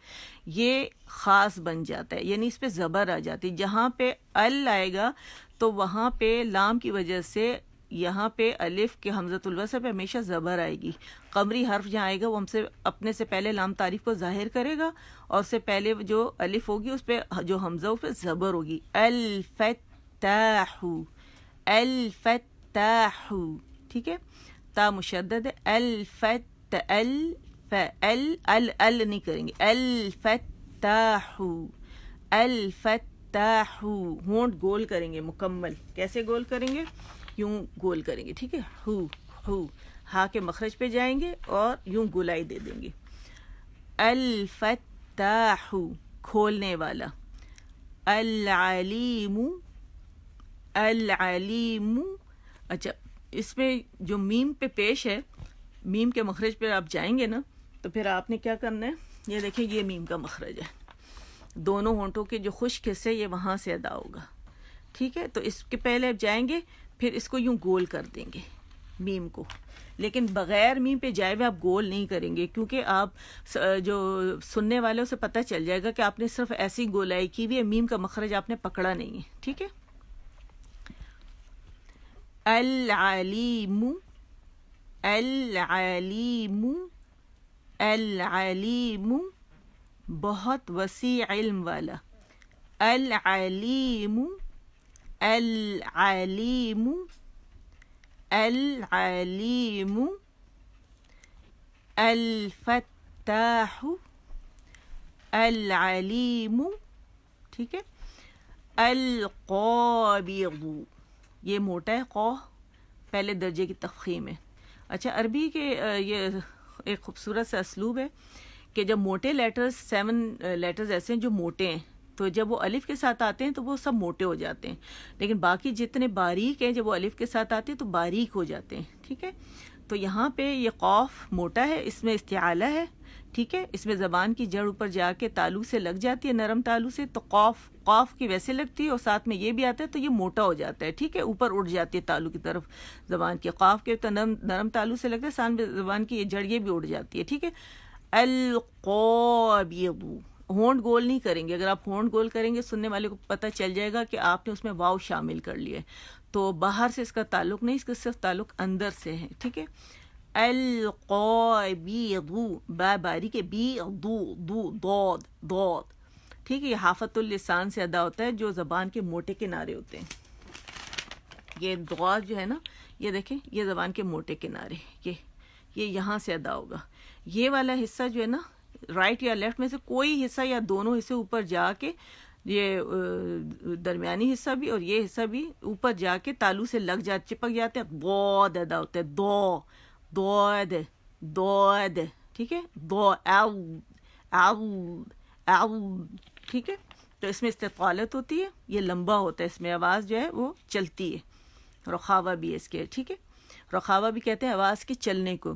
[SPEAKER 2] یہ خاص بن جاتا ہے، یعنی اس پہ زبر آ جاتی. جہاں پہ ال آئے گا تو وہاں پہ لام کی وجہ سے یہاں پہ الف کے حمزۃ الوصل پہ ہمیشہ زبر آئے گی. قمری حرف جہاں آئے گا وہ ہم سے اپنے سے پہلے لام تعریف کو ظاہر کرے گا، اور سے پہلے جو الف ہوگی اس پہ جو حمزہ اس پہ زبر ہوگی. الفتاح، الفتاح، ٹھیک ہے. تا مشدد ہے. الفت ال نہیں کریں گے. الفتاح، الفتاح، ہونٹ گول کریں گے مکمل. کیسے گول کریں گے؟ یوں گول کریں گے، ٹھیک ہے. ہو ہا کے مخرج پہ جائیں گے اور یوں گولائی دے دیں گے. الفتاح کھولنے والا. العلیم العلیم. اچھا اس میں جو میم پہ پیش ہے، میم کے مخرج پہ آپ جائیں گے نا تو پھر آپ نے کیا کرنا ہے، یہ دیکھیں یہ میم کا مخرج ہے، دونوں ہونٹوں کے جو خشک حصے یہ وہاں سے ادا ہوگا. ٹھیک ہے، تو اس کے پہلے آپ جائیں گے، پھر اس کو یوں گول کر دیں گے میم کو، لیکن بغیر میم پہ جائے ہوئے آپ گول نہیں کریں گے، کیونکہ آپ جو سننے والے اسے پتہ چل جائے گا کہ آپ نے صرف ایسی گولائی کی ہوئی ہے، میم کا مخرج آپ نے پکڑا نہیں ہے. ٹھیک ہے. العلیم العلیم العلیم بہت وسیع علم والا. العلیم العلیم العلیم الفتاح العلیم. ٹھیک ہے. القابض یہ موٹا ہے، قوف پہلے درجے کی تفخیم ہے. اچھا عربی کے یہ ایک خوبصورت سا اسلوب ہے کہ جب موٹے لیٹرز 7 لیٹرز ایسے ہیں جو موٹے ہیں، تو جب وہ الف کے ساتھ آتے ہیں تو وہ سب موٹے ہو جاتے ہیں، لیکن باقی جتنے باریک ہیں جب وہ الف کے ساتھ آتے ہیں تو باریک ہو جاتے ہیں. ٹھیک ہے. تو یہاں پہ یہ قوف موٹا ہے، اس میں استعالہ ہے. ٹھیک ہے. اس میں زبان کی جڑ اوپر جا کے تالو سے لگ جاتی ہے، نرم تالو سے، تو قوف کی ویسے لگتی ہے اور ساتھ میں یہ بھی آتا ہے تو یہ موٹا ہو جاتا ہے. ٹھیک ہے. اوپر اٹھ جاتی ہے تالو کی طرف زبان کی. قاف کے تو نرم تالو سے لگتا ہے، ساتھ میں زبان کی یہ جڑ یہ بھی اٹھ جاتی ہے. ٹھیک ہے. القابض ہونٹ گول نہیں کریں گے. اگر آپ ہونٹ گول کریں گے سننے والے کو پتہ چل جائے گا کہ آپ نے اس میں واو شامل کر لیا ہے، تو باہر سے اس کا تعلق نہیں، اس کا صرف تعلق اندر سے ہے. ٹھیک ہے. القابض با باریک ہے، بی دو دو ضاد ضاد. ٹھیک ہے. یہ حافت اللسان سے ادا ہوتا ہے جو زبان کے موٹے کنارے ہوتے ہیں. یہ ضاد جو ہے نا، یہ دیکھیں یہ زبان کے موٹے کنارے، یہ یہاں سے ادا ہوگا. یہ والا حصہ جو ہے نا، رائٹ یا لیفٹ میں سے کوئی حصہ یا دونوں حصے اوپر جا کے، یہ درمیانی حصہ بھی اور یہ حصہ بھی اوپر جا کے تالو سے لگ جاتے، چپک جاتے ہیں، ضاد ادا ہوتا ہے. ضاد ضاد. ٹھیک ہے. ٹھیک ہے. تو اس میں استطالت ہوتی ہے، یہ لمبا ہوتا ہے، اس میں آواز جو ہے وہ چلتی ہے. رخاوہ بھی ہے اس کے. ٹھیک ہے. رخاوہ بھی کہتے ہیں آواز کے چلنے کو.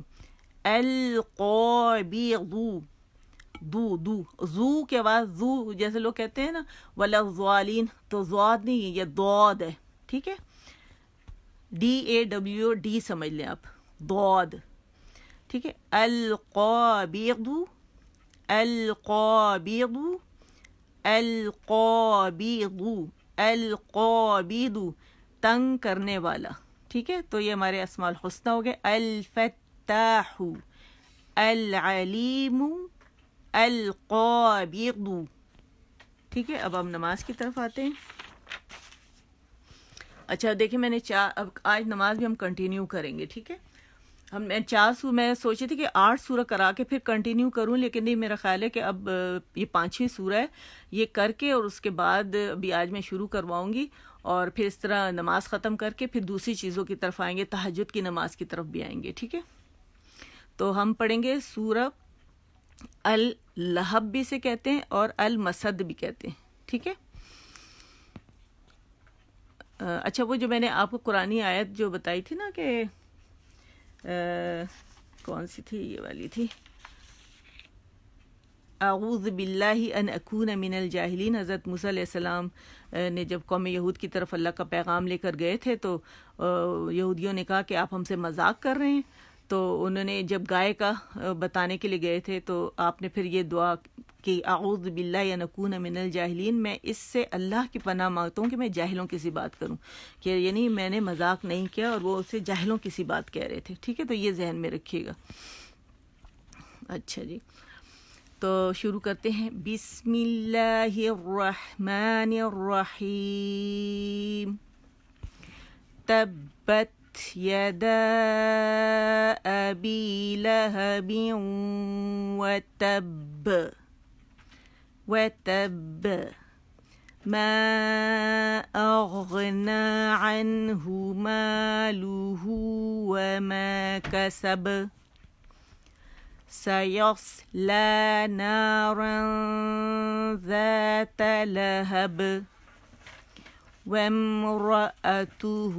[SPEAKER 2] القابض دو دو زو کی آواز زو جیسے لوگ کہتے ہیں نا ولا الضالین، تو ضاد نہیں ہے، یہ ضاد ہے. ٹھیک ہے. DAWD سمجھ لیں آپ، ضاد. ٹھیک ہے. القابض القابض القابض القابض تنگ کرنے والا. ٹھیک ہے. تو یہ ہمارے اسماء الحسنی ہو گئے. الفتاح العلیم القابض. ٹھیک ہے. اب ہم نماز کی طرف آتے ہیں. اچھا دیکھیں میں نے اب آج نماز بھی ہم کنٹینیو کریں گے. ٹھیک ہے. میں سوچی تھی کہ 8 سورہ کرا کے پھر کنٹینیو کروں، لیکن نہیں، میرا خیال ہے کہ اب یہ 5ویں سورہ ہے، یہ کر کے اور اس کے بعد ابھی آج میں شروع کرواؤں گی، اور پھر اس طرح نماز ختم کر کے پھر دوسری چیزوں کی طرف آئیں گے، تہجد کی نماز کی طرف بھی آئیں گے. ٹھیک ہے. تو ہم پڑھیں گے سورہ اللہب بھی سے کہتے ہیں اور المسد بھی کہتے ہیں. ٹھیک ہے. اچھا وہ جو میں نے آپ کو قرآنی آیت جو بتائی تھی نا کہ کون سی تھی، یہ والی تھی، اعوذ باللہ ان اکون من الجاہلین. حضرت موسیٰ علیہ السلام نے جب قوم یہود کی طرف اللہ کا پیغام لے کر گئے تھے تو یہودیوں نے کہا کہ آپ ہم سے مذاق کر رہے ہیں. تو انہوں نے جب گائے کا بتانے کے لیے گئے تھے تو آپ نے پھر یہ دعا کہ اعوذ باللہ ان اکون من الجاہلین، میں اس سے اللہ کی پناہ مانگتا ہوں کہ میں جاہلوں کی سی بات کروں، کہ یعنی میں نے مذاق نہیں کیا اور وہ اسے جاہلوں کی سی بات کہہ رہے تھے. ٹھیک ہے. تو یہ ذہن میں رکھیے گا. اچھا جی، تو شروع کرتے ہیں. بسم اللہ الرحمن الرحیم. تبت یدا ابی لہب وتب وتب ما اغنى عنه ماله وما كسب سيصلى نارا ذات لهب وامرأته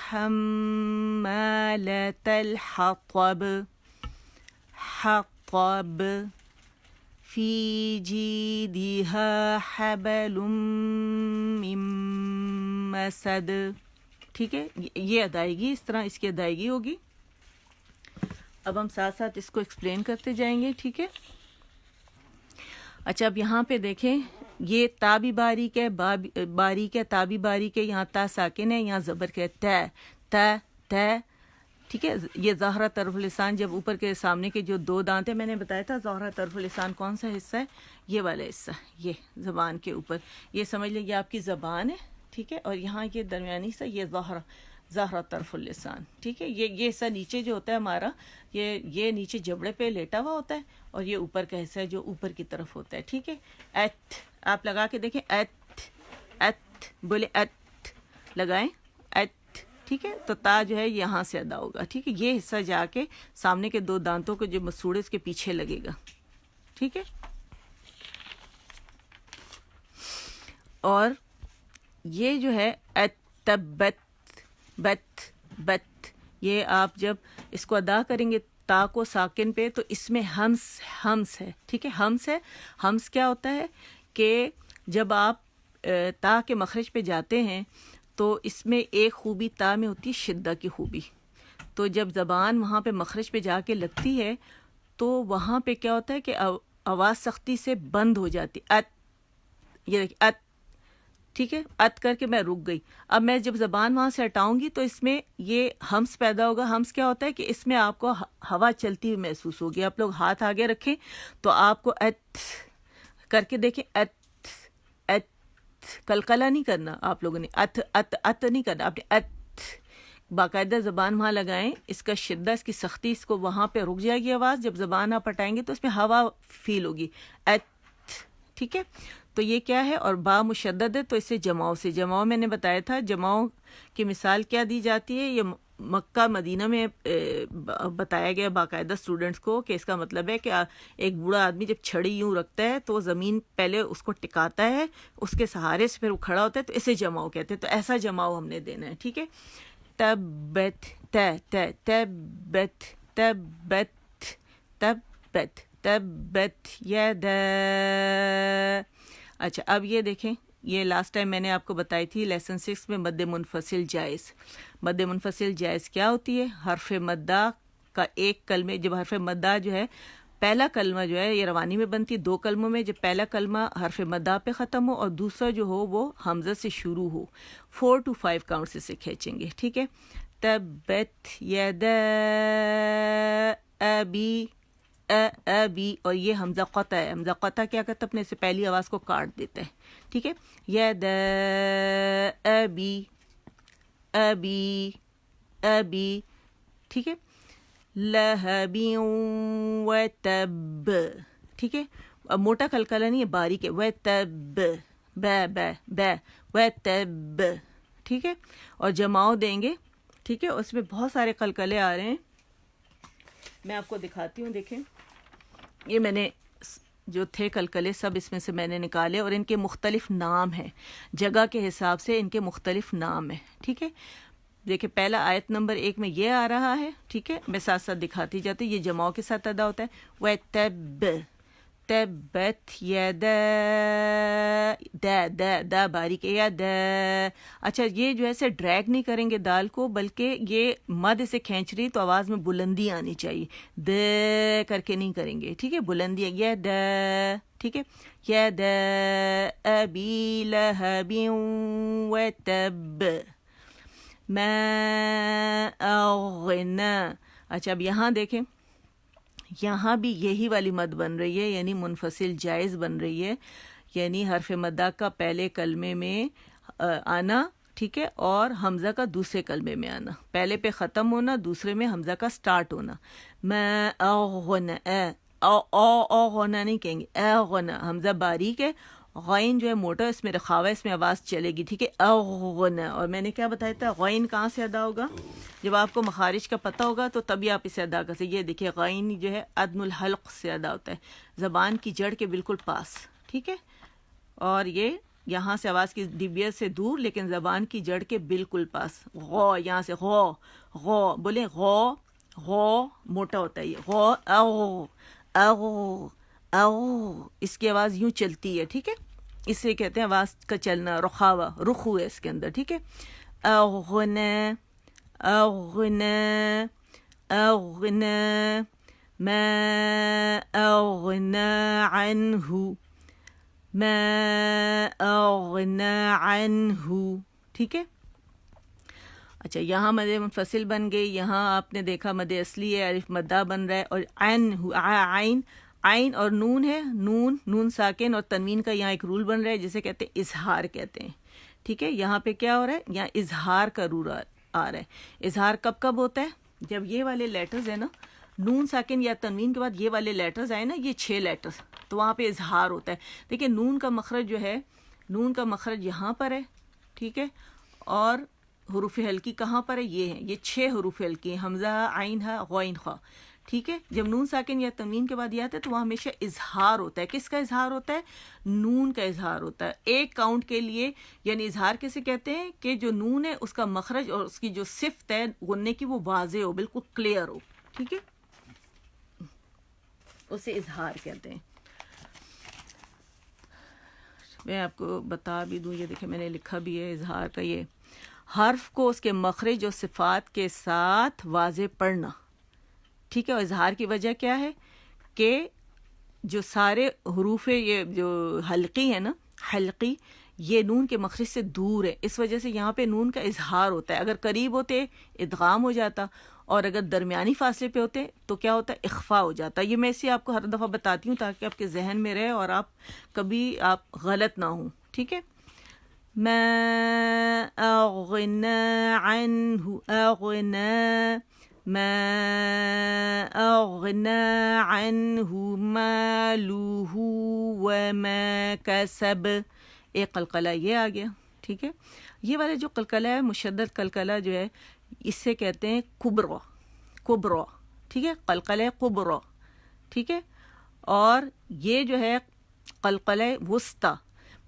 [SPEAKER 2] حمالة الحطب في جيدها حبل من مسد. ٹھیک ہے, یہ ادائیگی, اس طرح اس کی ادائیگی ہوگی. اب ہم ساتھ ساتھ اس کو ایکسپلین کرتے جائیں گے. ٹھیک ہے, اچھا اب یہاں پہ دیکھیں, یہ تا بھی باریک ہے, باریک ہے, تا بھی باریک ہے, یہاں تا ساکن ہے, یہاں زبر کے ت ت ت. ٹھیک ہے, یہ ظاہرہ طرف لسان, جب اوپر کے سامنے کے جو دو دانت ہیں, میں نے بتایا تھا ظاہرہ طرف لسان کون سا حصہ ہے, یہ والا حصہ, یہ زبان کے اوپر, یہ سمجھ لیں یہ آپ کی زبان ہے. ٹھیک ہے, اور یہاں یہ درمیانی حصہ, یہ ظاہرہ طرف اللسان. ٹھیک ہے, یہ حصہ نیچے جو ہوتا ہے ہمارا, یہ نیچے جبڑے پہ لیٹا ہوا ہوتا ہے, اور یہ اوپر کا حصہ ہے جو اوپر کی طرف ہوتا ہے. ٹھیک ہے, ایت آپ لگا کے دیکھیں, ایت ایت بولے, ایت لگائیں, ایت. ٹھیک ہے, تو تا جو ہے یہاں سے ادا ہوگا. ٹھیک ہے, یہ حصہ جا کے سامنے کے دو دانتوں کو جو مسوڑے اس کے پیچھے لگے گا. ٹھیک ہے, اور یہ جو ہے اتبت بت بت, یہ آپ جب اس کو ادا کریں گے تا کو ساکن پہ, تو اس میں ہمس ہے. ٹھیک ہے, ہمس ہے. ہمس کیا ہوتا ہے کہ جب آپ تا کے مخرج پہ جاتے ہیں تو اس میں ایک خوبی تا میں ہوتی ہے, شدہ کی خوبی. تو جب زبان وہاں پہ مخرج پہ جا کے لگتی ہے تو وہاں پہ کیا ہوتا ہے کہ آواز سختی سے بند ہو جاتی. ات, یہ دیکھیں ات. ٹھیک ہے, ات کر کے میں رک گئی. اب میں جب زبان وہاں سے ہٹاؤں گی تو اس میں یہ ہمس پیدا ہوگا. ہمس کیا ہوتا ہے کہ اس میں آپ کو ہوا چلتی ہوئی محسوس ہوگی. آپ لوگ ہاتھ آگے رکھیں تو آپ کو ات کر کے دیکھیں, ات ات, کلکلا نہیں کرنا آپ لوگوں نے, ات ات ات نہیں کرنا آپ نے, ات. باقاعدہ زبان وہاں لگائیں, اس کا شدہ, اس کی سختی, اس کو وہاں پہ رک جائے گی آواز. جب زبان آپ ہٹائیں گے تو اس میں ہوا فیل ہوگی, ات. ٹھیک ہے, تو یہ کیا ہے, اور با مشدد ہے تو اس سے جماؤ میں نے بتایا تھا. جماؤ کی مثال کیا دی جاتی ہے, یہ مکہ مدینہ میں بتایا گیا باقاعدہ اسٹوڈنٹس کو, کہ اس کا مطلب ہے کہ ایک بوڑھا آدمی جب چھڑی یوں رکھتا ہے تو وہ زمین پہلے اس کو ٹکاتا ہے, اس کے سہارے سے پھر وہ کھڑا ہوتا ہے, تو اسے جماؤ کہتے ہیں. تو ایسا جماؤ ہم نے دینا ہے. ٹھیک ہے, تبت تبت تبت تبت تبت یدا. اچھا اب یہ دیکھیں, یہ لاسٹ ٹائم میں نے آپ کو بتائی تھی لیسن 6 میں مد منفصل جائز. مد منفصل جائز کیا ہوتی ہے, حرف مدہ کا ایک کلمے, جب حرف مدہ جو ہے پہلا کلمہ جو ہے یہ روانی میں بنتی ہے 2 کلموں میں, جب پہلا کلمہ حرف مدہ پہ ختم ہو اور دوسرا جو ہو وہ حمزہ سے شروع ہو, 4 to 5 کاؤنٹ سے کھینچیں گے. ٹھیک ہے, تبت یدا ابی ابی, اور یہ حمزہ قطع ہے. حمزہ قطع کیا کرتا ہے, اپنے سے پہلی آواز کو کاٹ دیتا ہے. ٹھیک ہے, یدا ابی ابی ابی. ٹھیک ہے, لہب و تب. ٹھیک ہے, اب موٹا کلکلا نہیں ہے, باریک ہے, و تب ب و تب. ٹھیک ہے, اور جماؤ دیں گے. ٹھیک ہے, اس میں بہت سارے کلکلے آ رہے ہیں, میں آپ کو دکھاتی ہوں. دیکھیں, یہ میں نے جو تھے کلکلے سب اس میں سے میں نے نکالے, اور ان کے مختلف نام ہیں, جگہ کے حساب سے ان کے مختلف نام ہیں. ٹھیک ہے, دیکھیں پہلا آیت نمبر 1 میں یہ آ رہا ہے. ٹھیک ہے, میں ساتھ ساتھ دکھاتی جاتی, یہ جماؤ کے ساتھ ادا ہوتا ہے. وَتَبَّ تبت یدا, دا باریک یا دا. اچھا, یہ جو ہے ڈریگ نہیں کریں گے دال کو, بلکہ یہ مد سے کھینچ رہی تو آواز میں بلندی آنی چاہیے, د کر کے نہیں کریں گے. ٹھیک ہے, بلندی یا دا. ٹھیک ہے, یا دا ابی لہب و تب ما اغنا. اچھا, اب یہاں دیکھیں, یہاں بھی یہی والی مد بن رہی ہے, یعنی منفصل جائز بن رہی ہے, یعنی حرف مدہ کا پہلے کلمے میں آنا. ٹھیک ہے, اور حمزہ کا دوسرے کلمے میں آنا, پہلے پہ ختم ہونا, دوسرے میں حمزہ کا سٹارٹ ہونا. میں اغنا, او غنا نہیں کہیں گے, اغنا, حمزہ باریک ہے غین جو ہے موٹا، اس میں رخاوہ، اس میں آواز چلے گی، ٹھیک ہے. اغن، اور میں نے کیا بتایا تھا غین کہاں سے ادا ہوگا؟ جب آپ کو مخارج کا پتہ ہوگا تو تبھی آپ اسے ادا کر سکتے. یہ دیکھیے غین جو ہے ادن الحلق سے ادا ہوتا ہے، زبان کی جڑ کے بالکل پاس، ٹھیک ہے. اور یہ یہاں سے آواز کی ڈبیت سے دور لیکن زبان کی جڑ کے بالکل پاس. غو، یہاں سے غو، غو بولے، غو، غو موٹا ہوتا ہے، یہ غو، اغ، اغ، اغ، اس کی آواز یوں چلتی ہے، ٹھیک ہے. اس سے کہتے ہیں آواز کا چلنا، رخاوہ، رخو ہے اس کے اندر، ٹھیک ہے. اغن، اغن، اغن، ما اغن عنہ، ما اغن عنہ، ٹھیک ہے. اچھا یہاں مد منفصل بن گئی، یہاں آپ نے دیکھا مد اصلی ہے، الف مدہ بن رہا ہے. اور عین، عین اور نون ہے، نون، نون ساکن اور تنوین کا یہاں ایک رول بن رہا ہے جسے کہتے ہیں اظہار کہتے ہیں، ٹھیک ہے. یہاں پہ کیا ہو رہا ہے؟ یہاں اظہار کا رول آ رہا ہے. اظہار کب کب ہوتا ہے؟ جب یہ والے لیٹرز ہیں نا، نون ساکن یا تنوین کے بعد یہ والے لیٹرز آئے نا، یہ 6 لیٹرز، تو وہاں پہ اظہار ہوتا ہے. دیکھیں نون کا مخرج جو ہے، نون کا مخرج یہاں پر ہے، ٹھیک ہے. اور حروف حلقی کہاں پر ہے؟ یہ ہیں، یہ 6 حروف حلقی ہیں، حمزہ، عین، ہا، غین، خا، ٹھیک ہے. جب نون ساکن یا تنوین کے بعد یہ آتا ہے تو وہاں ہمیشہ اظہار ہوتا ہے. کس کا اظہار ہوتا ہے؟ نون کا اظہار ہوتا ہے، ایک کاؤنٹ کے لیے. یعنی اظہار کیسے کہتے ہیں؟ کہ جو نون ہے اس کا مخرج اور اس کی جو صفت ہے غننے کی وہ واضح ہو، بالکل کلیئر ہو، ٹھیک ہے، اسے اظہار کہتے ہیں. میں آپ کو بتا بھی دوں، یہ دیکھیں میں نے لکھا بھی ہے اظہار کا، یہ حرف کو اس کے مخرج اور صفات کے ساتھ واضح پڑھنا، ٹھیک ہے. اور اظہار کی وجہ کیا ہے؟ کہ جو سارے حروف یہ جو حلقی ہے نا، حلقی، یہ نون کے مخرج سے دور ہے، اس وجہ سے یہاں پہ نون کا اظہار ہوتا ہے. اگر قریب ہوتے ادغام ہو جاتا، اور اگر درمیانی فاصلے پہ ہوتے تو کیا ہوتا ہے؟ اخفا ہو جاتا. یہ میں اسے آپ کو ہر دفعہ بتاتی ہوں تاکہ آپ کے ذہن میں رہے اور آپ کبھی آپ غلط نہ ہوں، ٹھیک ہے. ما اغنا عنہ، اغنا، ما اغنا عنہ مالہ وما کسب. ایک قلقلہ یہ آ گیا، ٹھیک ہے. یہ والا جو قلقلہ ہے، مشدد قلقلہ جو ہے، اس سے کہتے ہیں کبرا، کبرا، ٹھیک ہے، قلقلہ کبرا، ٹھیک ہے. اور یہ جو ہے قلقلہ وسطی،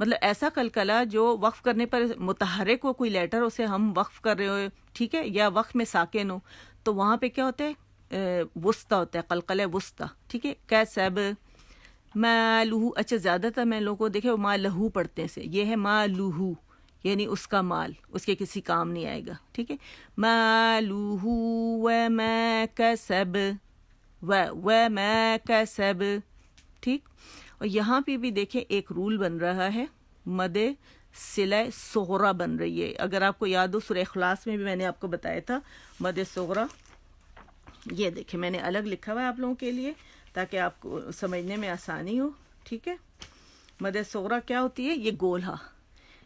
[SPEAKER 2] مطلب ایسا قلقلہ جو وقف کرنے پر متحرک ہو کوئی لیٹر، اسے ہم وقف کر رہے ہو، ٹھیک ہے، یا وقف میں ساکن ہو، تو وہاں پہ کیا ہوتا ہے؟ وسطی ہوتا ہے، قلقلہ وسطی، ٹھیک ہے. کسب، ما لہو، اچھا زیادہ تر میں لوگوں کو دیکھے وہ ما لہو پڑھتے ہیں، سے یہ ہے ما لہو، یعنی اس کا مال اس کے کسی کام نہیں آئے گا، ٹھیک ہے. ما لہو وما کسب، وما کسب، ٹھیک. اور یہاں پہ بھی دیکھیں ایک رول بن رہا ہے، مد صلہ صغرا بن رہی ہے. اگر آپ کو یاد ہو سورہ اخلاص میں بھی میں نے آپ کو بتایا تھا مد صغرا. یہ دیکھیں میں نے الگ لکھا ہوا ہے آپ لوگوں کے لیے تاکہ آپ کو سمجھنے میں آسانی ہو، ٹھیک ہے. مد صغرا کیا ہوتی ہے؟ یہ گول ہا،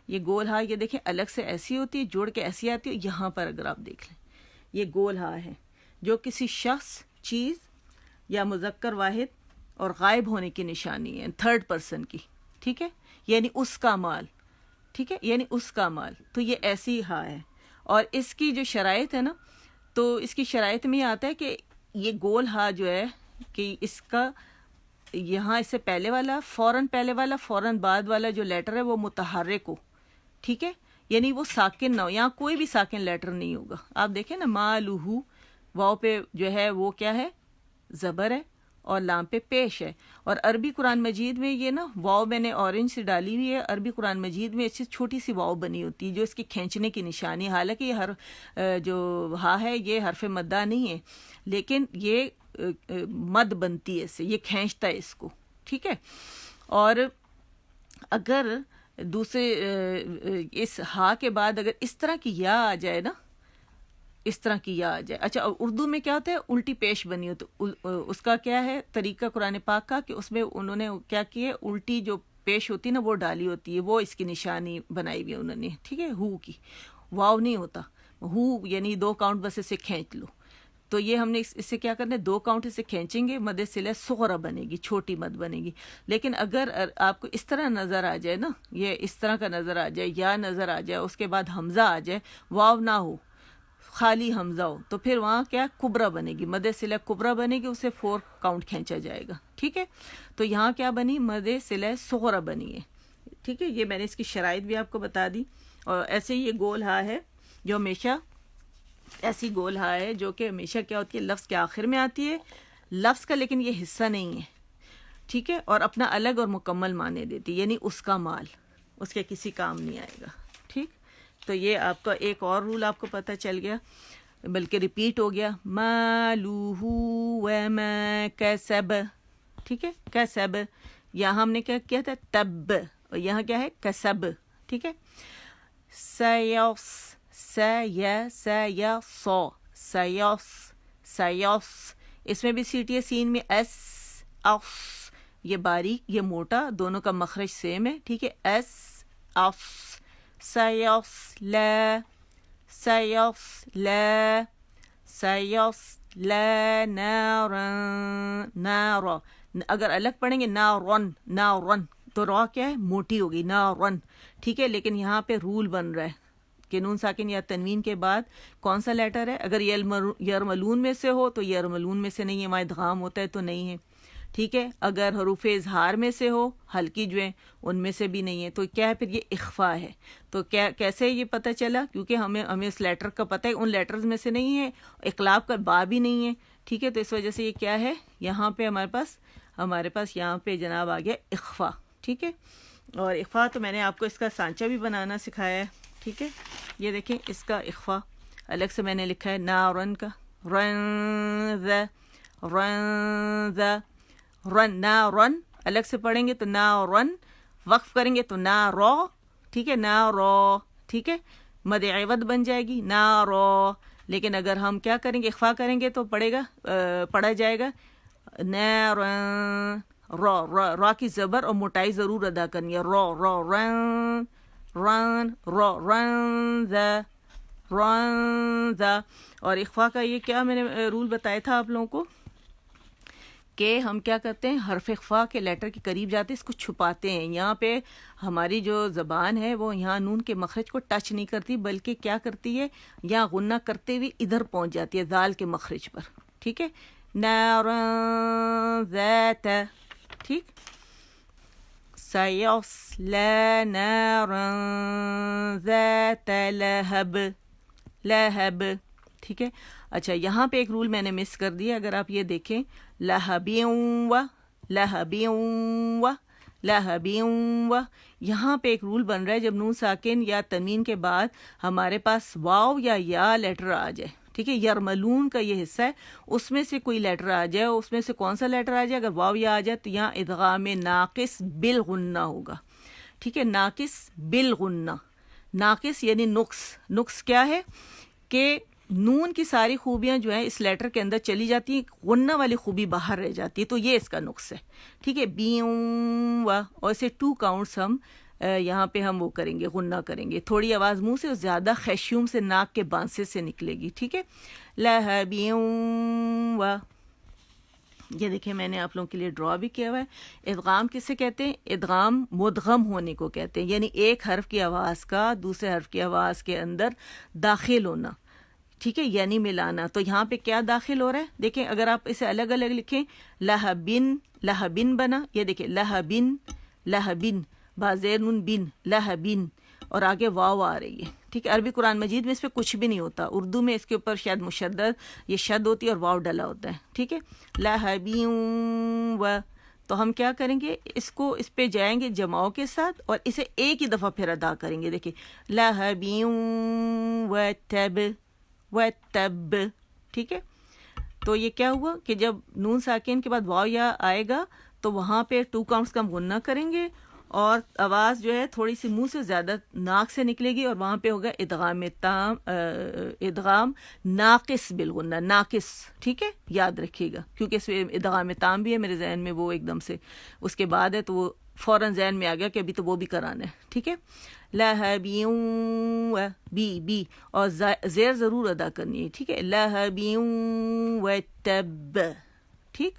[SPEAKER 2] یہ گول ہا، یہ دیکھیں الگ سے ایسی ہوتی ہے، جوڑ کے ایسی آتی ہے. یہاں پر اگر آپ دیکھ لیں یہ گول ہا ہے جو کسی شخص، چیز یا مذکر واحد اور غائب ہونے کی نشانی ہے، تھرڈ پرسن کی، ٹھیک ہے. یعنی اس کا مال، ٹھیک ہے، یعنی اس کا مال. تو یہ ایسی ہا ہے. اور اس کی جو شرائط ہے نا، تو اس کی شرائط میں یہ آتا ہے کہ یہ گول ہا جو ہے کہ اس کا یہاں اس سے پہلے والا، فوراً پہلے والا، فوراً بعد والا جو لیٹر ہے وہ متحرک ہو، ٹھیک ہے، یعنی وہ ساکن نہ ہو. یہاں کوئی بھی ساکن لیٹر نہیں ہوگا. آپ دیکھیں نا، ما لہو، واؤ پہ جو ہے وہ کیا ہے؟ زبر ہے، اور لام پہ پیش ہے. اور عربی قرآن مجید میں یہ نا واؤ میں نے اورنج سے ڈالی ہوئی ہے. عربی قرآن مجید میں اس سے چھوٹی سی واؤ بنی ہوتی ہے جو اس کی کھینچنے کی نشانی ہے. حالانکہ یہ جو ہا ہے یہ حرف مدہ نہیں ہے، لیکن یہ مد بنتی ہے اس سے، یہ کھینچتا ہے اس کو، ٹھیک ہے. اور اگر دوسرے اس ہا کے بعد اگر اس طرح کی یا آ جائے نا، اس طرح کی یا آ جائے. اچھا اردو میں کیا ہوتا ہے؟ الٹی پیش بنی ہو، تو اس کا کیا ہے طریقہ قرآن پاک کا کہ اس میں انہوں نے کیا کیے؟ الٹی جو پیش ہوتی ہے نا وہ ڈالی ہوتی ہے، وہ اس کی نشانی بنائی ہوئی ہے انہوں نے، ٹھیک ہے. ہو کی واو نہیں ہوتا، ہو یعنی 2 کاؤنٹ بس اسے کھینچ لو. تو یہ ہم نے اس سے کیا کرنا ہے، 2 کاؤنٹ اسے کھینچیں گے، مد صلہ صغرا بنے گی، چھوٹی مد بنے گی. لیکن اگر آپ کو اس طرح نظر آ جائے نا، یہ اس طرح کا نظر آ جائے، یا نظر آ جائے، اس کے بعد حمزہ آ جائے، واو نہ ہو، خالی حمزہ ہو، تو پھر وہاں کیا کبرا بنے گی، مد صلہ کبرا بنے گی، اسے 4 کاؤنٹ کھینچا جائے گا. ٹھیک ہے، تو یہاں کیا بنی، مد صلہ صغرا بنی ہے. ٹھیک ہے، یہ میں نے اس کی شرائط بھی آپ کو بتا دی. اور ایسے ہی یہ گول ہا ہے جو ہمیشہ، ایسی گول ہا ہے جو کہ ہمیشہ کیا ہوتی ہے، لفظ کے آخر میں آتی ہے، لفظ کا لیکن یہ حصہ نہیں ہے. ٹھیک ہے، اور اپنا الگ اور مکمل معنی دیتی، یعنی اس کا مال اس کے کسی کام نہیں آئے گا. ٹھیک، تو یہ آپ کا ایک اور رول آپ کو پتہ چل گیا، بلکہ ریپیٹ ہو گیا، مالوہ وما کسب. ٹھیک ہے، کسب، یہاں ہم نے کیا کیا تھا، تب، اور یہاں کیا ہے، کسب. ٹھیک ہے، سیوس، سیوس، سیوس، اس میں بھی سیٹی ہے، سین میں ایس، اوس، یہ باریک یہ موٹا دونوں کا مخرج سیم ہے. ٹھیک ہے، ایس، اوس، سیوس لا، سیوس لا، سیوس لا نارا، نارا، اگر الگ پڑھیں گے نارن، نارن، تو را کیا ہے، موٹی ہوگی، نارن. ٹھیک ہے، لیکن یہاں پہ رول بن رہا ہے کہ نون ساکن یا تنوین کے بعد کون سا لیٹر ہے، اگر یرملون میں سے ہو تو یرملون میں سے نہیں ہے، وہاں ادغام ہوتا ہے تو نہیں ہے. ٹھیک ہے، اگر حروف اظہار میں سے ہو، ہلکی جو ہیں ان میں سے بھی نہیں ہے، تو کیا ہے، پھر یہ اخفا ہے. تو کیسے یہ پتہ چلا، کیونکہ ہمیں اس لیٹر کا پتہ ہے، ان لیٹرز میں سے نہیں ہے، اقلاب کا با بھی نہیں ہے. ٹھیک ہے، تو اس وجہ سے یہ کیا ہے، یہاں پہ ہمارے پاس یہاں پہ جناب آ گیا اخفا. ٹھیک ہے، اور اخفا تو میں نے آپ کو اس کا سانچہ بھی بنانا سکھایا ہے. ٹھیک ہے، یہ دیکھیں اس کا اخفا الگ سے میں نے لکھا ہے، نارن کا، رن ذا، رن ذا، رن، نارن الگ سے پڑھیں گے تو نارن، وقف کریں گے تو نارو. ٹھیک ہے، نارو. ٹھیک ہے، مد عوض بن جائے گی نارو. لیکن اگر ہم کیا کریں گے، اخفا کریں گے تو پڑھا جائے گا نارن. را کی زبر اور موٹائی ضرور ادا کرنی ہے، رن، رن، رن ذا، رن ذا. اور اخفا کا یہ کیا میں نے رول بتایا تھا آپ لوگوں کو، کہ ہم کیا کرتے ہیں، حرف اخفا کے لیٹر کے قریب جاتے ہیں، اس کو چھپاتے ہیں. یہاں پہ ہماری جو زبان ہے وہ یہاں نون کے مخرج کو ٹچ نہیں کرتی، بلکہ کیا کرتی ہے، یہاں غنہ کرتے ہوئے ادھر پہنچ جاتی ہے ذال کے مخرج پر. ٹھیک ہے، نارا ذات. ٹھیک، سیصلی نارا ذات لہب، لہب. ٹھیک ہے، اچھا یہاں پہ ایک رول میں نے مس کر دیا، اگر آپ یہ دیکھیں، لہبیوں، لہبیوں، لہبیوں، یہاں پہ ایک رول بن رہا ہے، جب نون ساکن یا تنوین کے بعد ہمارے پاس واو یا لیٹر آ جائے. ٹھیک ہے، یرملون کا یہ حصہ ہے، اس میں سے کوئی لیٹر آ جائے، اس میں سے کون سا لیٹر آ جائے، اگر واو یا آ جائے تو یہاں ادغام ناقص بالغنہ ہوگا. ٹھیک ہے، ناقص بالغنہ، ناقص یعنی نقص. نقص کیا ہے کہ نون کی ساری خوبیاں جو ہیں اس لیٹر کے اندر چلی جاتی ہیں، غنہ والی خوبی باہر رہ جاتی ہے، تو یہ اس کا نقص ہے. ٹھیک ہے، بیوں، اور اسے 2 کاؤنٹس ہم یہاں پہ ہم وہ کریں گے، غنہ کریں گے، تھوڑی آواز منہ سے اور زیادہ خیشوم سے ناک کے بانسے سے نکلے گی. ٹھیک ہے، لہبیوں. یہ دیکھیں میں نے آپ لوگوں کے لیے ڈرا بھی کیا ہوا ہے. ادغام کسے کہتے ہیں، ادغام مدغم ہونے کو کہتے ہیں، یعنی ایک حرف کی آواز کا دوسرے حرف کی آواز کے اندر داخل ہونا. ٹھیک ہے، یعنی ملانا. تو یہاں پہ کیا داخل ہو رہا ہے، دیکھیں اگر آپ اسے الگ الگ لکھیں، لہبن، لہبن بنا، یہ دیکھیں لہبن، لہبن، بازیر نون بن، لہبن، اور آگے واو آ رہی ہے. ٹھیک ہے، عربی قرآن مجید میں اس پہ کچھ بھی نہیں ہوتا، اردو میں اس کے اوپر شاید مشدد یہ شد ہوتی ہے اور واو ڈلا ہوتا ہے. ٹھیک ہے، لہبیوں. تو ہم کیا کریں گے، اس پہ جائیں گے جماؤ کے ساتھ اور اسے ایک ہی دفعہ پھر ادا کریں گے. دیکھیں لہبیوں وتب، وتب. ٹھیک ہے، تو یہ کیا ہوا کہ جب نون ساکن کے بعد واو یا آئے گا تو وہاں پہ 2 کاؤنٹس کا ہم غنہ کریں گے، اور آواز جو ہے تھوڑی سی منہ سے زیادہ ناک سے نکلے گی، اور وہاں پہ ہوگا ادغام تام، ادغام ناقص بالغنہ، ناقص، ٹھیک ہے، یاد رکھیے گا، کیونکہ اس میں ادغام تام بھی ہے میرے ذہن میں، وہ ایک دم سے اس کے بعد ہے تو وہ فوراً ذہن میں آ گیا کہ ابھی تو وہ بھی کرانا ہے، ٹھیک ہے. لہبیوں بی اور زیر ضرور ادا کرنی ہے، ٹھیک ہے. لہبیوں وتب، ٹھیک.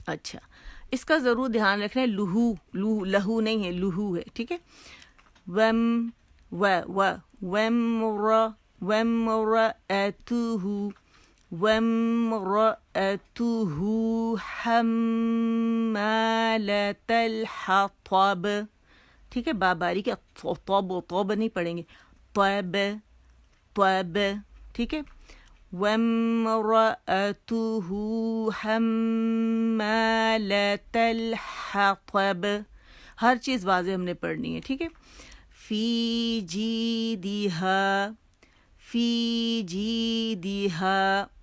[SPEAKER 2] اچھا، اس کا ضرور دھیان رکھنا ہے، لہو نہیں ہے، لہو ہے، ٹھیک ہے. وامرأته حمالة الحطب، ٹھیک ہے. باباری کے طوب نہیں پڑھیں گے، طوب، ٹھیک ہے. وامرأته حمالة الحطب، ہر چیز واضح ہم نے پڑھنی ہے، ٹھیک ہے. فی جیدہا،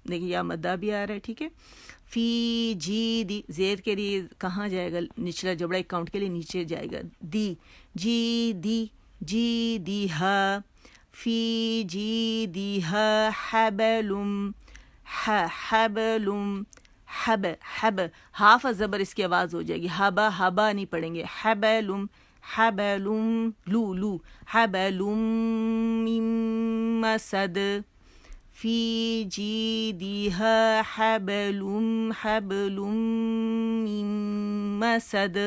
[SPEAKER 2] دیکھیے یا مدہ بھی آ رہا ہے، ٹھیک ہے. فی جیدی، زیر کے لیے کہاں جائے گا؟ نچلا جبڑا ایک کاؤنٹ کے لیے نیچے جائے گا، دی، جیدہا، فی جیدہا حب، ہاف زبر اس کی آواز ہو جائے گی، ہبا نہیں پڑھیں گے، حبل من مسد، فی جیدہا حبل من مسد.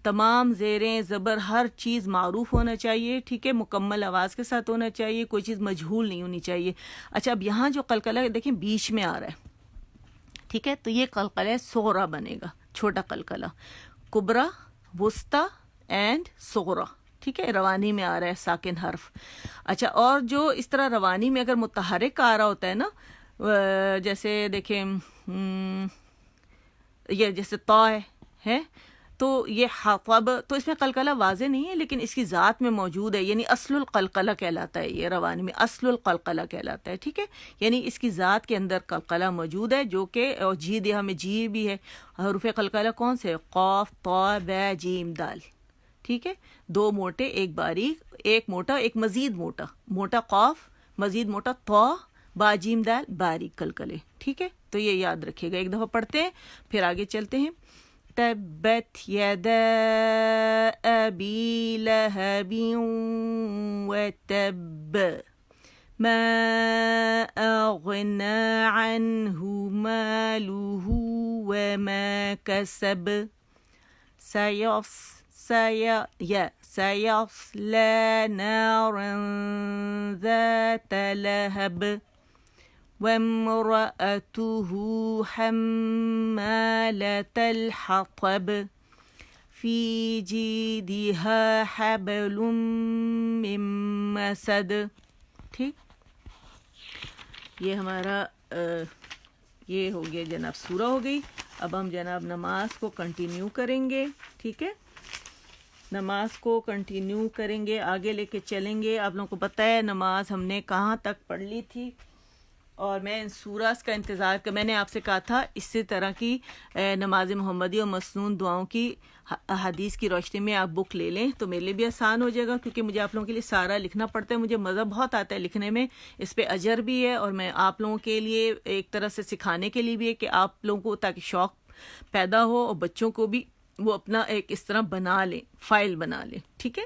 [SPEAKER 2] تمام زیریں زبر ہر چیز معروف ہونا چاہیے، ٹھیک ہے، مکمل آواز کے ساتھ ہونا چاہیے، کوئی چیز مجہول نہیں ہونی چاہیے. اچھا، اب یہاں جو قلقلہ دیکھیں بیچ میں آ رہا ہے، ٹھیک ہے، تو یہ قلقلہ صغرا بنے گا، چھوٹا قلقلہ، کبرا، وسطی اینڈ صغرا، ٹھیک ہے. روانی میں آ رہا ہے ساکن حرف. اچھا، اور جو اس طرح روانی میں اگر متحرک آ رہا ہوتا ہے نا، جیسے دیکھیں یہ جیسے طا ہے تو یہ حطب، تو اس میں قلقلہ واضح نہیں ہے لیکن اس کی ذات میں موجود ہے، یعنی اصل القلقلہ کہلاتا ہے، یہ روانی میں اصل القلقلہ کہلاتا ہے، ٹھیک ہے. یعنی اس کی ذات کے اندر قلقلہ موجود ہے، جو کہ اور جی دہا میں جی بھی ہے. حروف قلقلہ کون سے؟ قاف، طا، با، جیم، دال، ٹھیک ہے. دو موٹے، ایک باریک، ایک موٹا، ایک مزید موٹا، موٹا قاف، مزید موٹا طا، با، جیم، دال، باریک قلقلے، ٹھیک ہے. تو یہ یاد رکھیے گا. ایک دفعہ پڑھتے ہیں پھر آگے چلتے ہیں. تبت یدا ابی لہب وتب ما اغنى عنه ماله وما كسب سيصلى نارا ذات لهب وامرأته حمالة الحطب في جيدها حبل من مسد. ٹھیک، یہ ہمارا یہ ہو گیا جناب سورہ ہو گئی. اب ہم جناب نماز کو کنٹینیو کریں گے، ٹھیک ہے، نماز کو کنٹینیو کریں گے، آگے لے کے چلیں گے. آپ لوگوں کو پتہ ہے نماز ہم نے کہاں تک پڑھ لی تھی، اور میں ان سوراز کا انتظار میں نے آپ سے کہا تھا اسی طرح کی نماز محمدی اور مسنون دعاؤں کی حدیث کی روشنی میں آپ بک لے لیں تو میرے لیے بھی آسان ہو جائے گا، کیونکہ مجھے آپ لوگوں کے لیے سارا لکھنا پڑتا ہے. مجھے مزہ بہت آتا ہے لکھنے میں، اس پہ اجر بھی ہے، اور میں آپ لوگوں کے لیے ایک طرح سے سکھانے کے لیے بھی ہے کہ آپ لوگوں کو تاکہ شوق پیدا ہو اور بچوں کو بھی وہ اپنا ایک اس طرح بنا لیں، فائل بنا لیں، ٹھیک ہے.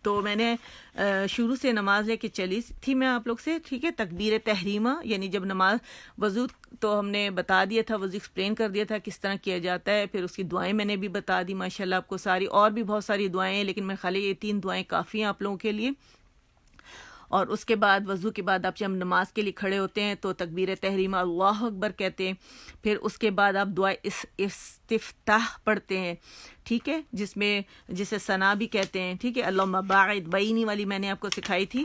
[SPEAKER 2] تو میں نے شروع سے نماز لے کے چلی تھی میں آپ لوگ سے، ٹھیک ہے. تکبیر تحریمہ یعنی جب نماز، وضو تو ہم نے بتا دیا تھا، وضو ایکسپلین کر دیا تھا کس طرح کیا جاتا ہے. پھر اس کی دعائیں میں نے بھی بتا دی ماشاءاللہ آپ کو ساری، اور بھی بہت ساری دعائیں ہیں لیکن میں خالی یہ 3 دعائیں کافی ہیں آپ لوگوں کے لیے. اور اس کے بعد وضو کے بعد آپ جب نماز کے لیے کھڑے ہوتے ہیں تو تکبیر تحریمہ اللہ اکبر کہتے ہیں. پھر اس کے بعد آپ دعا استفتاح پڑھتے ہیں، ٹھیک ہے، جسے ثنا بھی کہتے ہیں، ٹھیک ہے. اللہم باعد بینی والی میں نے آپ کو سکھائی تھی،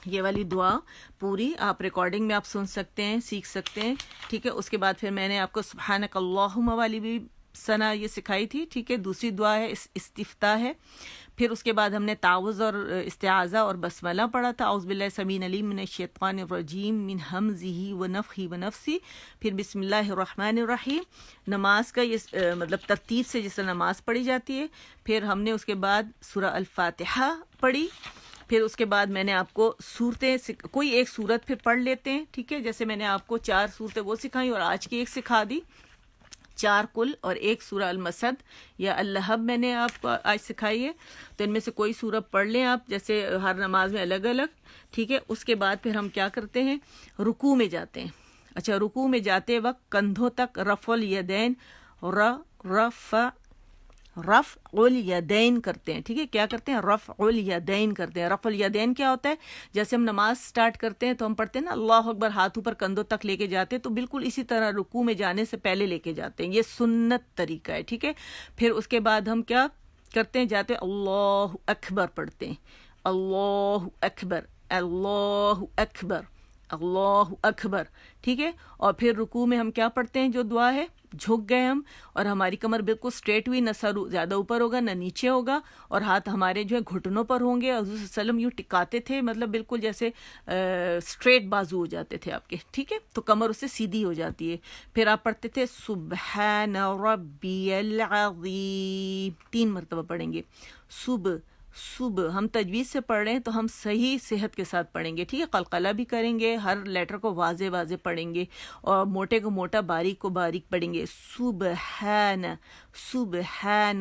[SPEAKER 2] یہ والی دعا پوری آپ ریکارڈنگ میں آپ سن سکتے ہیں، سیکھ سکتے ہیں، ٹھیک ہے. اس کے بعد پھر میں نے آپ کو سبحانک اللہم والی بھی سنا یہ سکھائی تھی، ٹھیک ہے. دوسری دعا ہے استفتاح ہے. پھر اس کے بعد ہم نے تعوذ اور استعاذہ اور بسملہ پڑھا تھا. اعوذ باللہ السمیع العلیم من الشیطان الرجیم من ہمزہ ونفخہ ونفثہ. پھر بسم اللہ الرحمن الرحیم. نماز کا یہ مطلب ترتیب سے جس طرح نماز پڑھی جاتی ہے. پھر ہم نے اس کے بعد سورہ الفاتحہ پڑھی. پھر اس کے بعد میں نے آپ کو صورتیں کوئی ایک صورت پھر پڑھ لیتے ہیں، ٹھیک ہے. جیسے میں نے آپ کو 4 صورتیں وہ سکھائیں اور آج کی ایک سکھا دی. 4 کل اور ایک سورہ المسد یا اللہب میں نے آپ کو آج سکھائی ہے. تو ان میں سے کوئی سورت پڑھ لیں آپ، جیسے ہر نماز میں الگ الگ، ٹھیک ہے. اس کے بعد پھر ہم کیا کرتے ہیں، رکوع میں جاتے ہیں. اچھا، رکوع میں جاتے وقت کندھوں تک رفع الیدین رفع الیدین کرتے ہیں، ٹھیک ہے. کیا کرتے ہیں، رفع الیدین کرتے ہیں. رفع الیدین کیا ہوتا ہے، جیسے ہم نماز سٹارٹ کرتے ہیں تو ہم پڑھتے ہیں نا اللہ اکبر، ہاتھ اوپر کندھوں تک لے کے جاتے ہیں، تو بالکل اسی طرح رکوع میں جانے سے پہلے لے کے جاتے ہیں. یہ سنت طریقہ ہے، ٹھیک ہے. پھر اس کے بعد ہم کیا کرتے ہیں، جاتے اللہ اکبر پڑھتے ہیں. اللہ اکبر، اللہ اکبر، اللہ اکبر، ٹھیک ہے. اور پھر رکوع میں ہم کیا پڑھتے ہیں، جو دعا ہے، جھک گئے ہم اور ہماری کمر بالکل اسٹریٹ ہوئی، نہ سر زیادہ اوپر ہوگا نہ نیچے ہوگا، اور ہاتھ ہمارے جو ہے گھٹنوں پر ہوں گے. حضور صلی اللہ علیہ وسلم یوں ٹکاتے تھے، مطلب بالکل جیسے اسٹریٹ بازو ہو جاتے تھے آپ کے، ٹھیک ہے. تو کمر اس سے سیدھی ہو جاتی ہے. پھر آپ پڑھتے تھے سبحان ربی العظیم، 3 مرتبہ پڑھیں گے. صبح ہم تجویز سے پڑھ رہے ہیں تو ہم صحیح صحت کے ساتھ پڑھیں گے، ٹھیک ہے. قلقلہ بھی کریں گے، ہر لیٹر کو واضح واضح پڑھیں گے، اور موٹے کو موٹا، باریک کو باریک پڑھیں گے. سبحان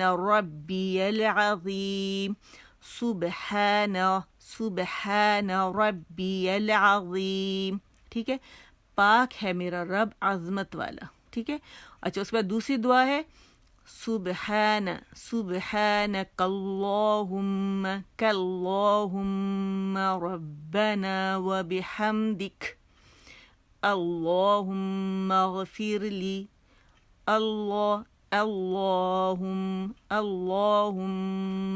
[SPEAKER 2] ربی العظیم، سبحان ربی العظیم، ٹھیک ہے. پاک ہے میرا رب عظمت والا، ٹھیک ہے. اچھا، اس کے بعد دوسری دعا ہے سبحانک اللہم کاللہم ربنا وبحمدک اللہم اغفر لی اللہم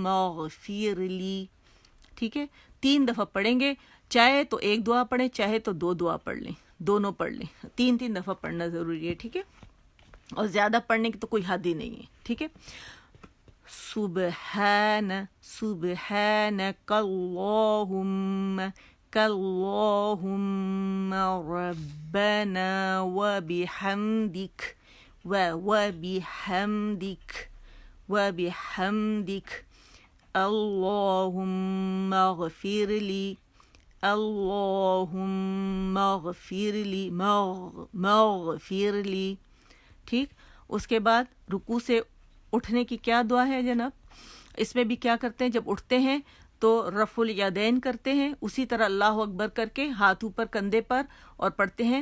[SPEAKER 2] اغفر لی، ٹھیک ہے. 3 دفعہ پڑھیں گے. چاہے تو ایک دعا پڑھیں، چاہے تو 2 دعا پڑھ لیں، دونوں پڑھ لیں. 3 دفعہ پڑھنا ضروری ہے، ٹھیک ہے. اور زیادہ پڑھنے کی تو کوئی حد ہی نہیں ہے، ٹھیک ہے. سبحانک اللہم ربنا وبحمدک اللہم اغفر لی مغفر لی، ٹھیک. اس کے بعد رکوع سے اٹھنے کی کیا دعا ہے جناب، اس میں بھی کیا کرتے ہیں، جب اٹھتے ہیں تو رفع الیدین کرتے ہیں، اسی طرح اللہ اکبر کر کے ہاتھ اوپر کندھے پر، اور پڑھتے ہیں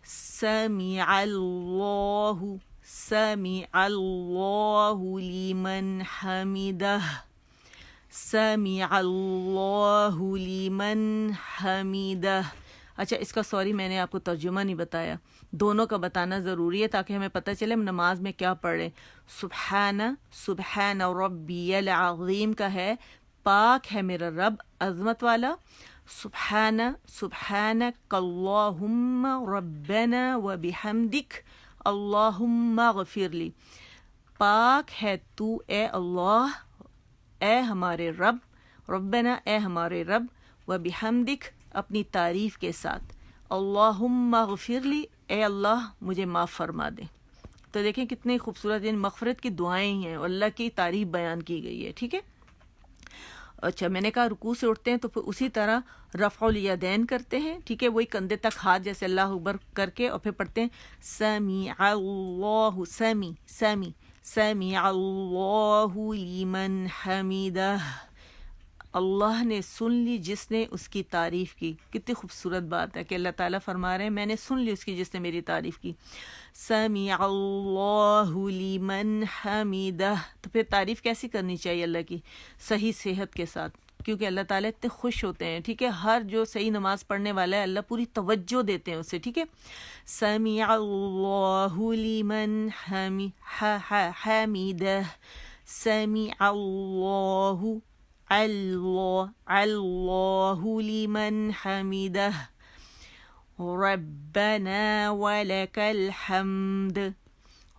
[SPEAKER 2] سمیع اللہ لمن حمدہ، سمیع اللہ لمن حمدہ. اچھا، اس کا سوری میں نے آپ کو ترجمہ نہیں بتایا، دونوں کا بتانا ضروری ہے تاکہ ہمیں پتہ چلے ہم نماز میں کیا پڑھ رہے ہیں. سبحان ربی العظیم کا ہے پاک ہے میرا رب عظمت والا. سبحانک اللہم ربنا وبحمدک اللہم اغفر لی، پاک ہے تو اے اللہ، اے ہمارے رب، ربنا اے ہمارے رب، وبحمدک اپنی تعریف کے ساتھ، اللہم اغفر لی اے اللہ مجھے معاف فرما دے. تو دیکھیں کتنی خوبصورت ان مغفرت کی دعائیں ہیں اور اللہ کی تعریف بیان کی گئی ہے، ٹھیک ہے. اچھا، میں نے کہا رکوع سے اٹھتے ہیں تو پھر اسی طرح رفع الیدین کرتے ہیں، ٹھیک ہے. وہی کندھے تک ہاتھ جیسے اللہ اکبر کر کے، اور پھر پڑھتے ہیں سمیع اللہ لمن حمدہ، اللہ نے سن لی جس نے اس کی تعریف کی. کتنی خوبصورت بات ہے کہ اللہ تعالیٰ فرما رہے ہیں میں نے سن لی اس کی جس نے میری تعریف کی. سمیع اللہ لمن حمدہ. تو پھر تعریف کیسی کرنی چاہیے اللہ کی، صحیح صحت کے ساتھ، کیونکہ اللہ تعالیٰ اتنے خوش ہوتے ہیں، ٹھیک ہے. ہر جو صحیح نماز پڑھنے والا ہے اللہ پوری توجہ دیتے ہیں اسے، ٹھیک ہے. سمیع اللہ لمن حمدہ، سمیع اللہ لمن حمدہ، ربنا ولک الحمد،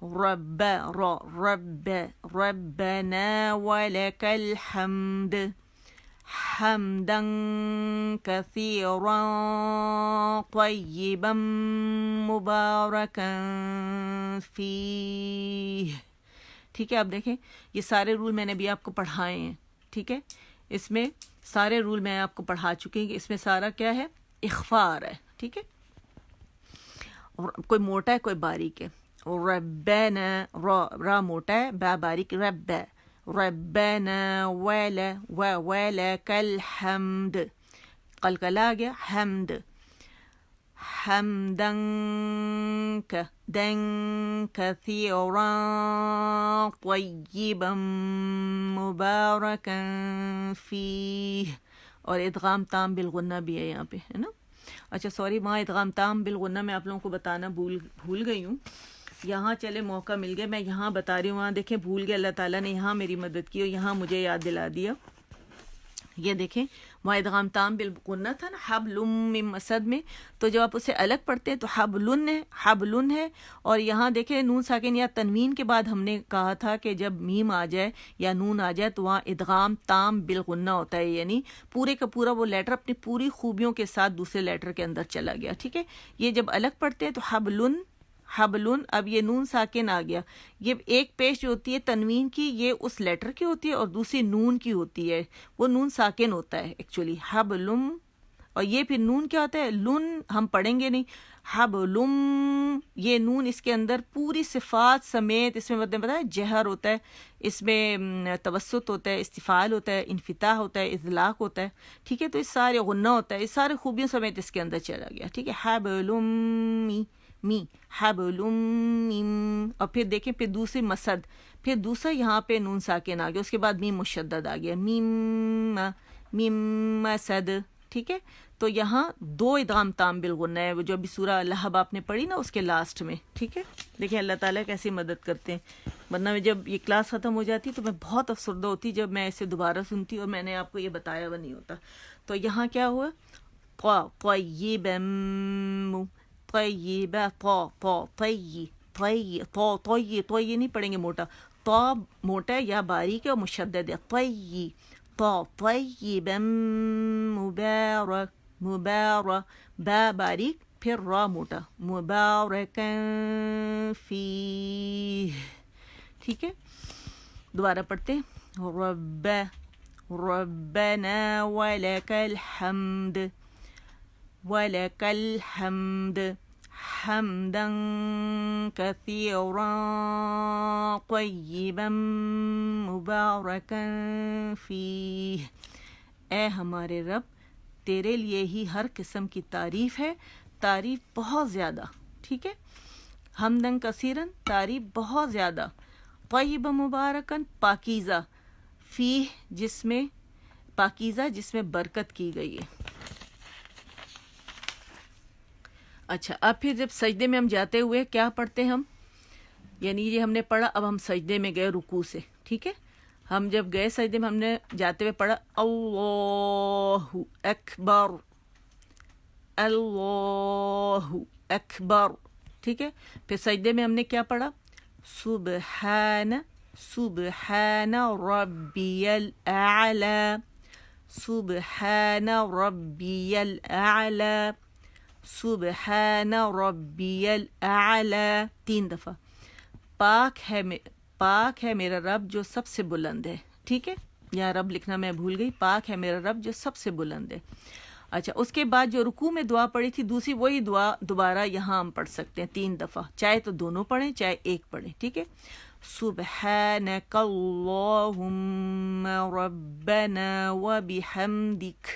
[SPEAKER 2] رب رب ربنا ولك الحمد حمدا كثيرا طيبا مباركا فيه. ٹھیک ہے. اب دیکھیں یہ سارے رول میں نے بھی آپ کو پڑھائے ہیں. ٹھیک ہے, اس میں سارے رول میں آپ کو پڑھا چکے ہیں کہ اس میں سارا کیا ہے, اخفار ہے. ٹھیک ہے, کوئی موٹا ہے کوئی باریک ہے. ربنا را موٹا ہے, با باریک, رب ربنا ولک الحمد, قلقلہ آ گیا, حمد حمدا كثيرا طيبا مباركا فيه. اور ادغام تام بالغنہ بھی ہے یہاں پہ, ہے نا. اچھا سوری, وہاں ادغام تام بالغنہ میں آپ لوگوں کو بتانا بھول گئی ہوں. یہاں چلے موقع مل گیا, میں یہاں بتا رہی ہوں. وہاں دیکھیں بھول گئے, اللہ تعالیٰ نے یہاں میری مدد کی اور یہاں مجھے یاد دلا دیا. یہ دیکھیں وہاں ادغام تام بالغنہ تھا نا, حبل من مسد میں, تو جب آپ اسے الگ پڑھتے ہیں تو حبلن ہے. اور یہاں دیکھیں نون ساکن یا تنوین کے بعد ہم نے کہا تھا کہ جب میم آ جائے یا نون آ جائے تو وہاں ادغام تام بالغنہ ہوتا ہے, یعنی پورے کا پورا وہ لیٹر اپنی پوری خوبیوں کے ساتھ دوسرے لیٹر کے اندر چلا گیا. ٹھیک ہے, یہ جب الگ پڑھتے ہیں تو حبلن. اب یہ نون ساکن آ گیا. یہ ایک پیش جو ہوتی ہے تنوین کی, یہ اس لیٹر کی ہوتی ہے اور دوسری نون کی ہوتی ہے, وہ نون ساکن ہوتا ہے ایکچولی, حبلم. اور یہ پھر نون کیا ہوتا ہے, لن ہم پڑھیں گے نہیں, حبلم. یہ نون اس کے اندر پوری صفات سمیت, اس میں مطلب پتہ ہے جہر ہوتا ہے, اس میں توسط ہوتا ہے, استفعال ہوتا ہے, انفتاح ہوتا ہے, اطلاق ہوتا ہے. ٹھیک ہے, تو اس سارے غنہ ہوتا ہے, اس سارے خوبیوں سمیت اس کے اندر چلا گیا. ٹھیک ہے, حبلم می حبلم میم. اور پھر دیکھیں پھر دوسری مسد, پھر دوسرا یہاں پہ نون ساکن آ گیا, اس کے بعد میم مشدد آ گیا, میم مسد. ٹھیک ہے, تو یہاں دو ادغام تام بالغنہ ہے, وہ جو ابھی سورہ لہب آپ نے پڑھی نا اس کے لاسٹ میں. ٹھیک ہے, دیکھیں اللہ تعالیٰ کیسی مدد کرتے ہیں. ورنہ میں جب یہ کلاس ختم ہو جاتی تو میں بہت افسردہ ہوتی جب میں اسے دوبارہ سنتی اور میں نے آپ کو یہ بتایا ہوا نہیں ہوتا. تو یہاں کیا ہوا, طیبا طیبہ, طی نہیں پڑھیں گے موٹا, تو موٹا ہے یا باریک ہے اور مشدد ہے, طیبا مبارک, با باریک پھر را موٹا, مبارکا فیہ. ٹھیک ہے, دوبارہ پڑھتے ہیں, ربنا ولک الحمد ولك الحمد حمدا كثيرا طيبا مباركا فيه. اے ہمارے رب, تیرے لیے ہی ہر قسم کی تعریف ہے, تعریف بہت زیادہ. ٹھیک ہے, حمدن کثیرن, تعریف بہت زیادہ, طیبا مبارکن, پاکیزہ, فیہ جس میں پاکیزہ جس میں برکت کی گئی ہے. اچھا, اب پھر جب سجدے میں ہم جاتے ہوئے کیا پڑھتے ہیں ہم, یعنی یہ ہم نے پڑھا, اب ہم سجدے میں گئے رکوع سے. ٹھیک ہے, ہم جب گئے سجدے میں ہم نے جاتے ہوئے پڑھا اللہ اکبر, اللہ اکبر. ٹھیک ہے, پھر سجدے میں ہم نے کیا پڑھا, سبحان ربی الاعلی, سبحان ربی الاعلی, سبحان ربی الاعلی, 3 دفعہ. پاک ہے میرا رب جو سب سے بلند ہے. ٹھیک ہے, یہاں رب لکھنا میں بھول گئی, پاک ہے میرا رب جو سب سے بلند ہے. اچھا, اس کے بعد جو رکوع میں دعا پڑھی تھی دوسری, وہی دعا دوبارہ یہاں ہم پڑھ سکتے ہیں 3 دفعہ, چاہے تو دونوں پڑھیں چاہے ایک پڑھیں. ٹھیک ہے, سبحانک اللہم ربنا وبحمدک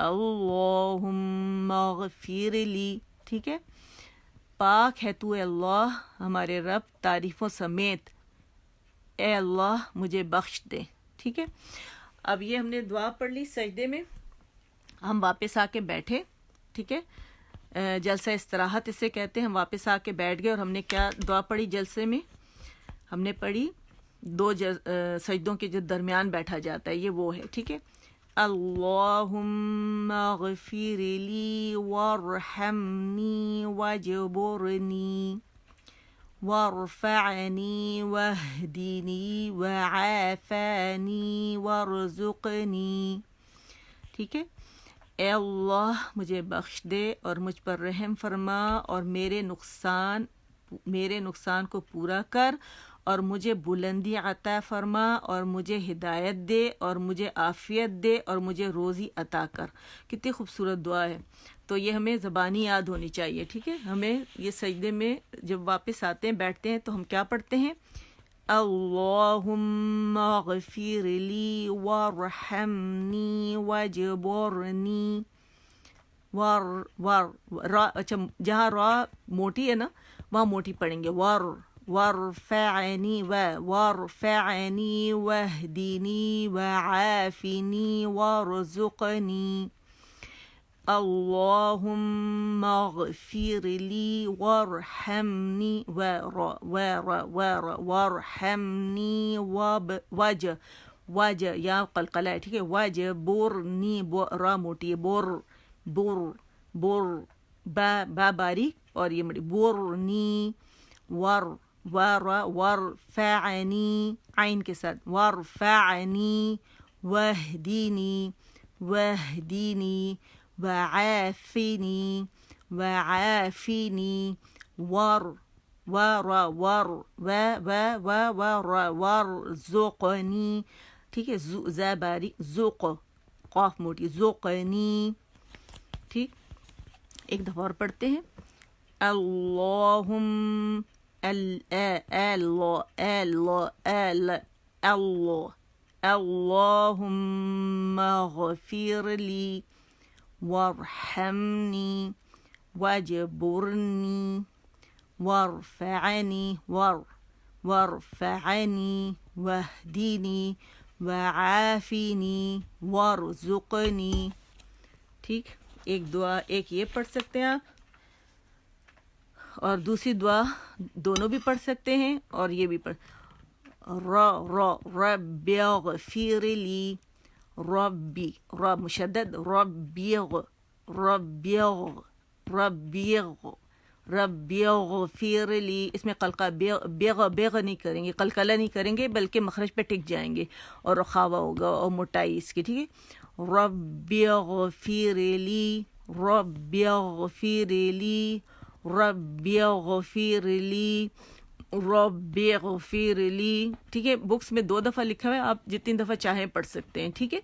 [SPEAKER 2] اللہم اغفر لی. ٹھیک ہے, پاک ہے تو اے اللہ ہمارے رب تعریفوں سمیت, اے اللہ مجھے بخش دے. ٹھیک ہے, اب یہ ہم نے دعا پڑھ لی سجدے میں, ہم واپس آ کے بیٹھے. ٹھیک ہے, جلسہ استراحت اسے کہتے ہیں. ہم واپس آ کے بیٹھ گئے اور ہم نے کیا دعا پڑھی جلسے میں, ہم نے پڑھی 2 سجدوں کے جو درمیان بیٹھا جاتا ہے, یہ وہ ہے. ٹھیک ہے, اللہم اغفر لی وارحمنی وجبرنی وارفعنی واہدنی وعافانی وارزقنی. ٹھیک ہے. اے اللہ مجھے بخش دے اور مجھ پر رحم فرما اور میرے نقصان کو پورا کر اور مجھے بلندی عطا فرما اور مجھے ہدایت دے اور مجھے عافیت دے اور مجھے روزی عطا کر. کتنی خوبصورت دعا ہے. تو یہ ہمیں زبانی یاد ہونی چاہیے. ٹھیک ہے. ہمیں یہ سجدے میں جب واپس آتے ہیں بیٹھتے ہیں تو ہم کیا پڑھتے ہیں؟ اللہم اغفر لی وارحمنی واجبرنی. را اچھا جہاں را موٹی ہے نا وہاں موٹی پڑھیں گے. وارفعنی وارفعنی واہدنی وعافنی وارزقنی. اللہم اغفر لی وارحمنی وارحمنی وج یا قلقلہ ہے. ٹھیک ہے. وجبرنی را موٹی ہے. بر با باریک اور یہ مڑی. برنی وارفعنی عین کے ساتھ. وارفعنی واہدنی وعافنی وارزقنی. ٹھیک ہے. زا باریک ذوق قاف موٹی. ذوقنی. ٹھیک. ایک دفعہ اور پڑھتے ہیں. اللہم اللہم اغفر لی وارحمنی واجبرنی وارفعنی واہدنی وعافنی وارزقنی. ٹھیک. ایک دعا ایک یہ پڑھ سکتے ہیں آپ اور دوسری دعا دونوں بھی پڑھ سکتے ہیں اور یہ بھی پڑھ. رب اغفر لی ربی را مشدد ربی اغفر لی. اس میں قلقہ بیغ نہیں کریں گے, قلقلہ نہیں کریں گے بلکہ مخرج پہ ٹک جائیں گے اور رخاوہ ہوگا اور موٹائی اس کی. ٹھیک ہے. ربی اغفر لی ربی اغفر لی ربی اغفر لی ربی اغفر لی. ٹھیک ہے. بکس میں 2 دفعہ لکھا ہوا ہے, آپ جتنی دفعہ چاہیں پڑھ سکتے ہیں. ٹھیک ہے.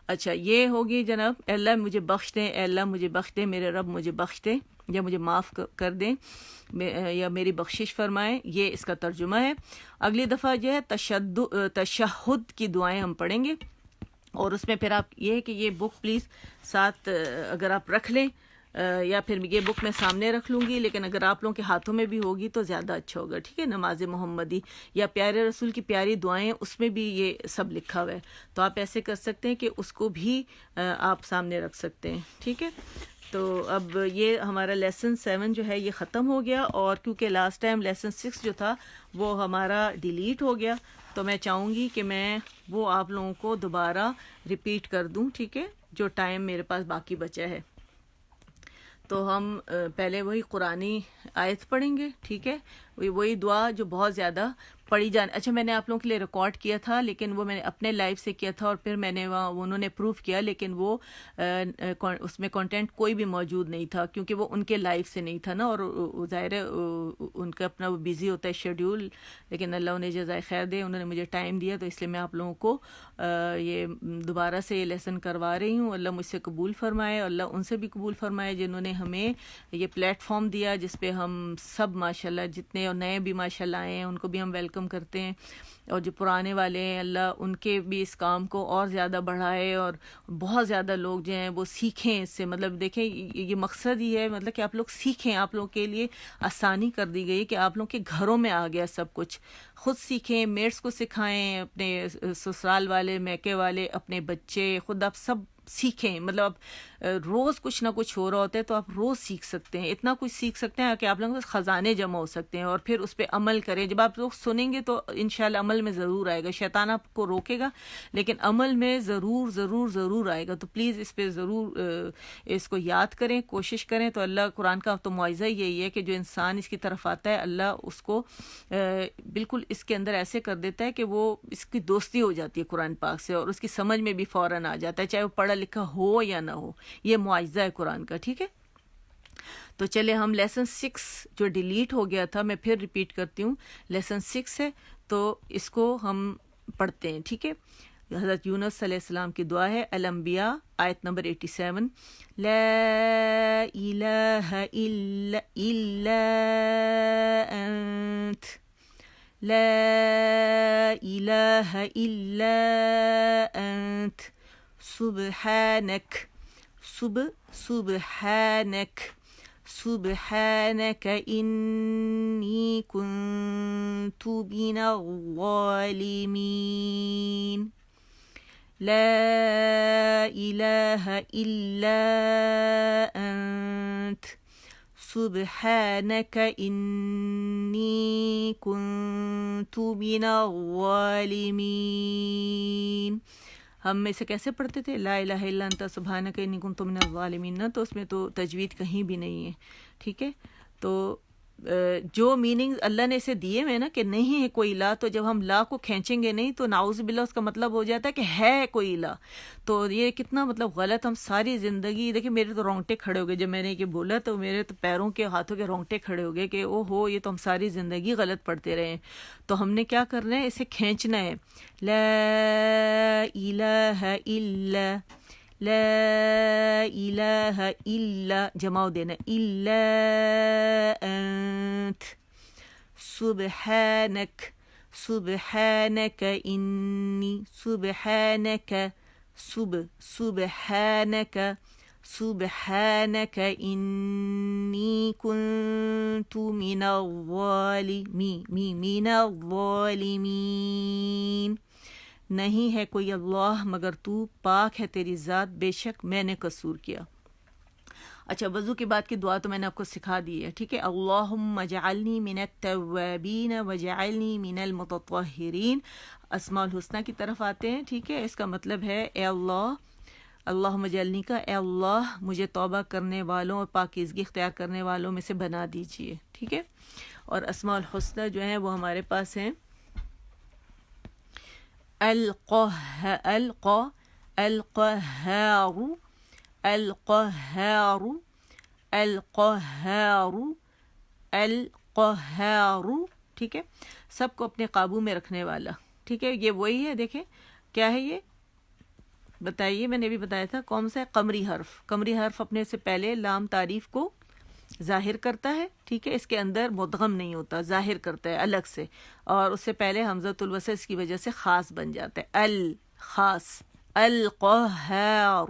[SPEAKER 2] اچھا یہ ہوگی جناب. اے اللہ مجھے بخش دیں, اے اللہ مجھے بخش دیں, میرے رب مجھے بخش دیں یا مجھے معاف کر دیں یا میری بخشش فرمائیں. یہ اس کا ترجمہ ہے. اگلی دفعہ جو ہے تشہد کی دعائیں ہم پڑھیں گے اور اس میں پھر آپ یہ ہے کہ یہ بک پلیز ساتھ اگر آپ رکھ لیں یا پھر یہ بک میں سامنے رکھ لوں گی, لیکن اگر آپ لوگوں کے ہاتھوں میں بھی ہوگی تو زیادہ اچھا ہوگا. ٹھیک ہے. نماز محمدی یا پیارے رسول کی پیاری دعائیں, اس میں بھی یہ سب لکھا ہوا ہے, تو آپ ایسے کر سکتے ہیں کہ اس کو بھی آپ سامنے رکھ سکتے ہیں. ٹھیک ہے. تو اب یہ ہمارا لیسن 7 جو ہے یہ ختم ہو گیا, اور کیونکہ لاسٹ ٹائم لیسن 6 جو تھا وہ ہمارا ڈیلیٹ ہو گیا, تو میں چاہوں گی کہ میں وہ آپ لوگوں کو دوبارہ ریپیٹ کر دوں. ٹھیک ہے. جو ٹائم میرے پاس باقی بچا ہے تو ہم پہلے وہی قرآنی آیت پڑھیں گے. ٹھیک ہے. وہی دعا جو بہت زیادہ پڑھی جانے. اچھا میں نے آپ لوگوں کے لیے ریکارڈ کیا تھا, لیکن وہ میں نے اپنے لائیو سے کیا تھا اور پھر میں نے وہاں انہوں نے پروف کیا, لیکن وہ اس میں کنٹینٹ کوئی بھی موجود نہیں تھا کیونکہ وہ ان کے لائیو سے نہیں تھا نا, اور ظاہر ہے ان کا اپنا وہ بیزی ہوتا ہے شیڈیول, لیکن اللہ انہیں جزائے خیر دے, انہوں نے مجھے ٹائم دیا, تو اس لیے میں آپ لوگوں کو یہ دوبارہ سے یہ لیسن کروا رہی ہوں. اللہ مجھ سے قبول فرمائے, اللہ ان سے بھی قبول فرمائے جنہوں نے ہمیں یہ پلیٹ فارم دیا جس پہ ہم سب ماشاءاللہ جتنے اور نئے بھی ماشاءاللہ آئے ہیں ان کو بھی ہم ویلکم کرتے ہیں, اور جو پرانے والے ہیں اللہ ان کے بھی اس کام کو اور زیادہ بڑھائے اور بہت زیادہ لوگ جو ہیں وہ سیکھیں اس سے. مطلب دیکھیں یہ مقصد ہی ہے, مطلب کہ آپ لوگ سیکھیں, آپ لوگوں کے لیے آسانی کر دی گئی کہ آپ لوگوں کے گھروں میں آ گیا سب کچھ. خود سیکھیں, میٹس کو سکھائیں, اپنے سسرال والے میکے والے, اپنے بچے, خود آپ سیکھیں. مطلب آپ روز کچھ نہ کچھ ہو رہا ہوتا ہے تو آپ روز سیکھ سکتے ہیں, اتنا کچھ سیکھ سکتے ہیں کہ آپ لوگوں کے خزانے جمع ہو سکتے ہیں, اور پھر اس پہ عمل کریں. جب آپ لوگ سنیں گے تو انشاءاللہ عمل میں ضرور آئے گا. شیطان آپ کو روکے گا لیکن عمل میں ضرور ضرور ضرور آئے گا. تو پلیز اس پہ ضرور اس کو یاد کریں, کوشش کریں. تو اللہ قرآن کا تو معاوضہ یہی ہے کہ جو انسان اس کی طرف آتا ہے اللہ اس کو بالکل اس کے اندر ایسے کر دیتا ہے کہ وہ اس کی دوستی ہو جاتی ہے قرآن پاک سے, اور اس کی سمجھ میں بھی فوراً آ جاتا ہے, چاہے وہ پڑھا لکھا ہو یا نہ ہو. یہ معاوضہ ہے قرآن کا. ٹھیک ہے, تو چلے ہم لیسن 6 جو ڈیلیٹ ہو گیا تھا, میں پھر ریپیٹ کرتی ہوں. لیسن 6 ہے تو اس کو ہم پڑھتے ہیں. ٹھیک ہے, حضرت یونس علیہ السلام کی دعا ہے. الانبیاء آیت نمبر 87. لا الہ الا انت, لا الہ الا انت, سبحانک سبحانک انی کنت من الظالمین. لا الہ الا انت سبحانک انی کنت من الظالمین. ہم میں سے کیسے پڑھتے تھے؟ لا الہ الا انت سبحانک انی کنت من الظالمین نا, تو اس میں تو تجوید کہیں بھی نہیں ہے. ٹھیک ہے, تو جو میننگ اللہ نے اسے دیے ہوئے نا کہ نہیں ہے کوئی الہ, تو جب ہم لا کو کھینچیں گے نہیں تو نعوذ باللہ اس کا مطلب ہو جاتا ہے کہ ہے کوئی الہ. تو یہ کتنا مطلب غلط. ہم ساری زندگی دیکھیں, میرے تو رونگٹے کھڑے ہو گئے جب میں نے یہ بولا, تو میرے تو پیروں کے ہاتھوں کے رونگٹے کھڑے ہو گئے کہ او ہو, یہ تو ہم ساری زندگی غلط پڑھتے رہے ہیں. تو ہم نے کیا کرنا ہے, اسے کھینچنا ہے. لا الہ الا, لا الہ الا جمع دینا, الا انت سبحانک انی, سبحانک انی کنت من الظالمین. نہیں ہے کوئی اللہ مگر تو, پاک ہے تیری ذات, بے شک میں نے قصور کیا. اچھا, وضو کے بعد کی دعا تو میں نے آپ کو سکھا دی ہے. ٹھیک ہے, اللہم اجعلنی من التوابین وجعلنی من المتطہرین. اسماء الحسنہ کی طرف آتے ہیں. ٹھیک ہے, اس کا مطلب ہے اے اللہ, اللہم اجعلنی کا اے اللہ مجھے توبہ کرنے والوں اور پاکیزگی اختیار کرنے والوں میں سے بنا دیجئے. ٹھیک ہے, اور اسماء الحسنہ جو ہیں وہ ہمارے پاس ہیں القہار, ٹھیک ہے, سب کو اپنے قابو میں رکھنے والا. ٹھیک ہے, یہ وہی ہے. دیکھیں کیا ہے یہ, بتائیے. میں نے بھی بتایا تھا کون سا ہے, قمری حرف. قمری حرف اپنے سے پہلے لام تعریف کو ظاہر کرتا ہے. ٹھیک ہے, اس کے اندر مدغم نہیں ہوتا, ظاہر کرتا ہے الگ سے, اور اس سے پہلے حمزۃ الوصل اس کی وجہ سے خاص بن جاتا ہے. الخاص, القہار,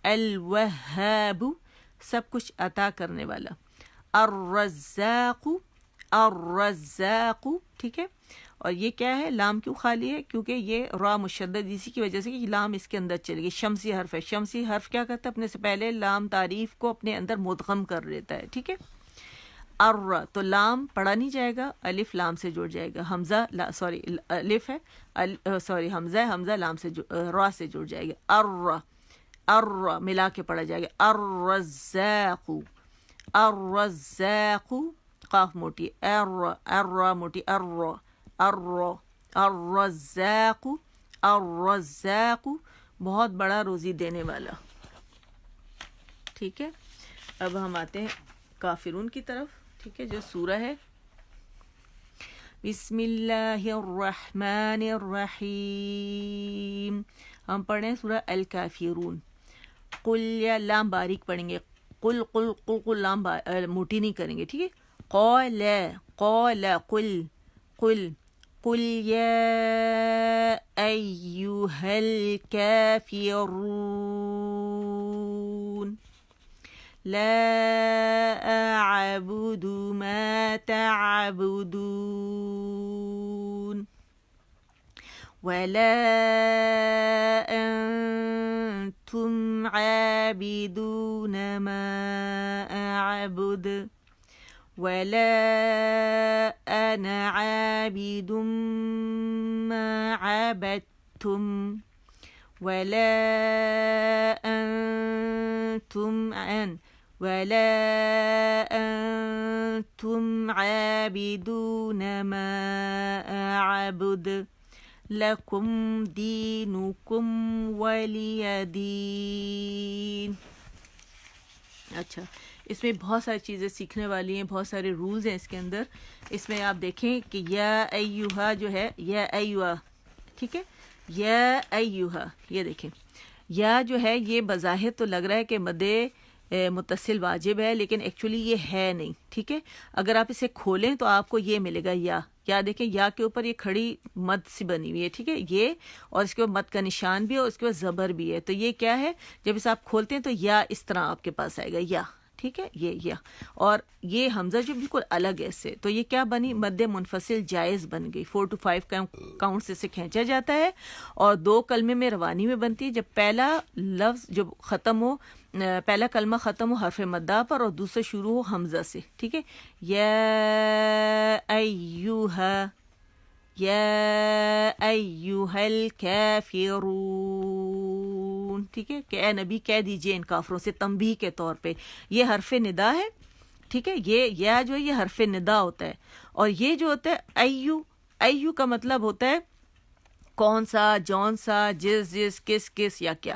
[SPEAKER 2] الوہاب سب کچھ عطا کرنے والا. الرزاق, ٹھیک ہے, اور یہ کیا ہے, لام کیوں خالی ہے, کیونکہ یہ را مشدد اسی کی وجہ سے کہ لام اس کے اندر چلے گی. شمسی حرف ہے, شمسی حرف کیا کرتا ہے, اپنے سے پہلے لام تعریف کو اپنے اندر مدغم کر لیتا ہے. ٹھیک ہے, تو لام پڑھا نہیں جائے گا, الف لام سے جڑ جائے گا. حمزہ الف ہے, حمزہ ہے, حمزہ لام سے را سے جڑ جائے گا. ملا کے پڑھا جائے گا. الرزاق, قاف موٹی, موٹی, الرزاق بہت بڑا روزی دینے والا. ٹھیک ہے, اب ہم آتے ہیں کافرون کی طرف. ٹھیک ہے, جو سورہ ہے بسم اللہ الرحمن الرحیم. ہم پڑھیں سورہ الکافرون. قل, یا لام باریک پڑھیں گے, قل قل قل قل, لام موٹی نہیں کریں گے. ٹھیک ہے, قال قل قل یا ایہا الکافرون لا اعبد ما تعبدون ولا أنتم عابدون ما أعبد ولا أنا عابد ما عبدتم ولا أنتم عابدون ما أعبد لكم دينكم ولي دين. اچھا اس میں بہت ساری چیزیں سیکھنے والی ہیں, بہت سارے رولز ہیں اس کے اندر. اس میں آپ دیکھیں کہ یا ایوہا جو ہے یا ایوہ, ٹھیک ہے, یا ایوہا, یہ دیکھیں یا جو ہے یہ بظاہر تو لگ رہا ہے کہ مد متصل واجب ہے, لیکن ایکچولی یہ ہے نہیں, ٹھیک ہے. اگر آپ اسے کھولیں تو آپ کو یہ ملے گا یا دیکھیں یا کے اوپر یہ کھڑی مد سی بنی ہوئی ہے, ٹھیک ہے, یہ اور اس کے بعد مد کا نشان بھی ہے اور اس کے بعد زبر بھی ہے. تو یہ کیا ہے, جب اسے آپ کھولتے ہیں تو یا اس طرح آپ کے پاس آئے گا یا, ٹھیک ہے, یہ یا. اور یہ حمزہ جو بالکل الگ ہے اس سے, تو یہ کیا بنی, مد منفصل جائز بن گئی. 4 to 5 کاؤنٹ سے اسے کھینچا جاتا ہے اور 2 کلمے میں روانی میں بنتی ہے. جب پہلا لفظ جو ختم ہو, پہلا کلمہ ختم ہو حرف مدہ پر اور دوسرا شروع ہو حمزہ سے, ٹھیک ہے. یا ایوہا الکافرون, ٹھیک ہے, کہ اے نبی کہہ دیجئے ان کافروں سے, تنبیہ کے طور پہ. یہ حرف ندا ہے, ٹھیک ہے, یہ یا جو ہے یہ حرف ندا ہوتا ہے. اور یہ جو ہوتا ہے ایو کا مطلب ہوتا ہے کون سا, جون سا, جس, کس یا کیا.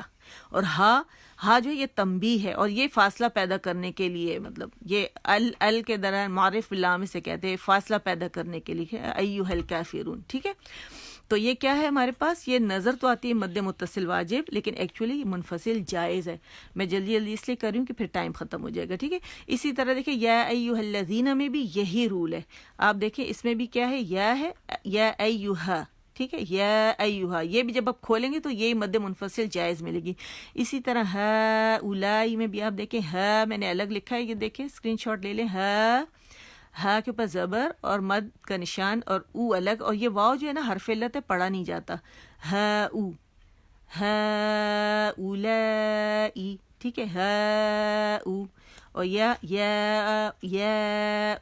[SPEAKER 2] اور ہا جو ہے یہ تنبیہ ہے اور یہ فاصلہ پیدا کرنے کے لیے, مطلب یہ ال کے درمیان معرف باللام سے کہتے ہیں, فاصلہ پیدا کرنے کے لیے ایوہ الکافرون, ٹھیک ہے. تو یہ کیا ہے ہمارے پاس, یہ نظر تو آتی ہے مد متصل واجب, لیکن ایکچولی منفصل جائز ہے. میں جلدی اس لیے کر رہی ہوں کہ پھر ٹائم ختم ہو جائے گا, ٹھیک ہے. اسی طرح دیکھیں یا ایوہ الذین میں بھی یہی رول ہے. آپ دیکھیں اس میں بھی کیا ہے, یا ایوہا, ٹھیک ہے, یا ایوہا, یہ بھی جب آپ کھولیں گے تو یہی مد منفصل جائز ملے گی. اسی طرح ہا اولائی میں بھی آپ دیکھیں, ہا میں نے الگ لکھا ہے, یہ دیکھیں اسکرین شاٹ لے لیں. ہا کے اوپر زبر اور مد کا نشان اور او الگ, اور یہ واو جو ہے نا حرف علت ہے, پڑھا نہیں جاتا. ہا اولائی, ٹھیک ہے, ہا او. اور یا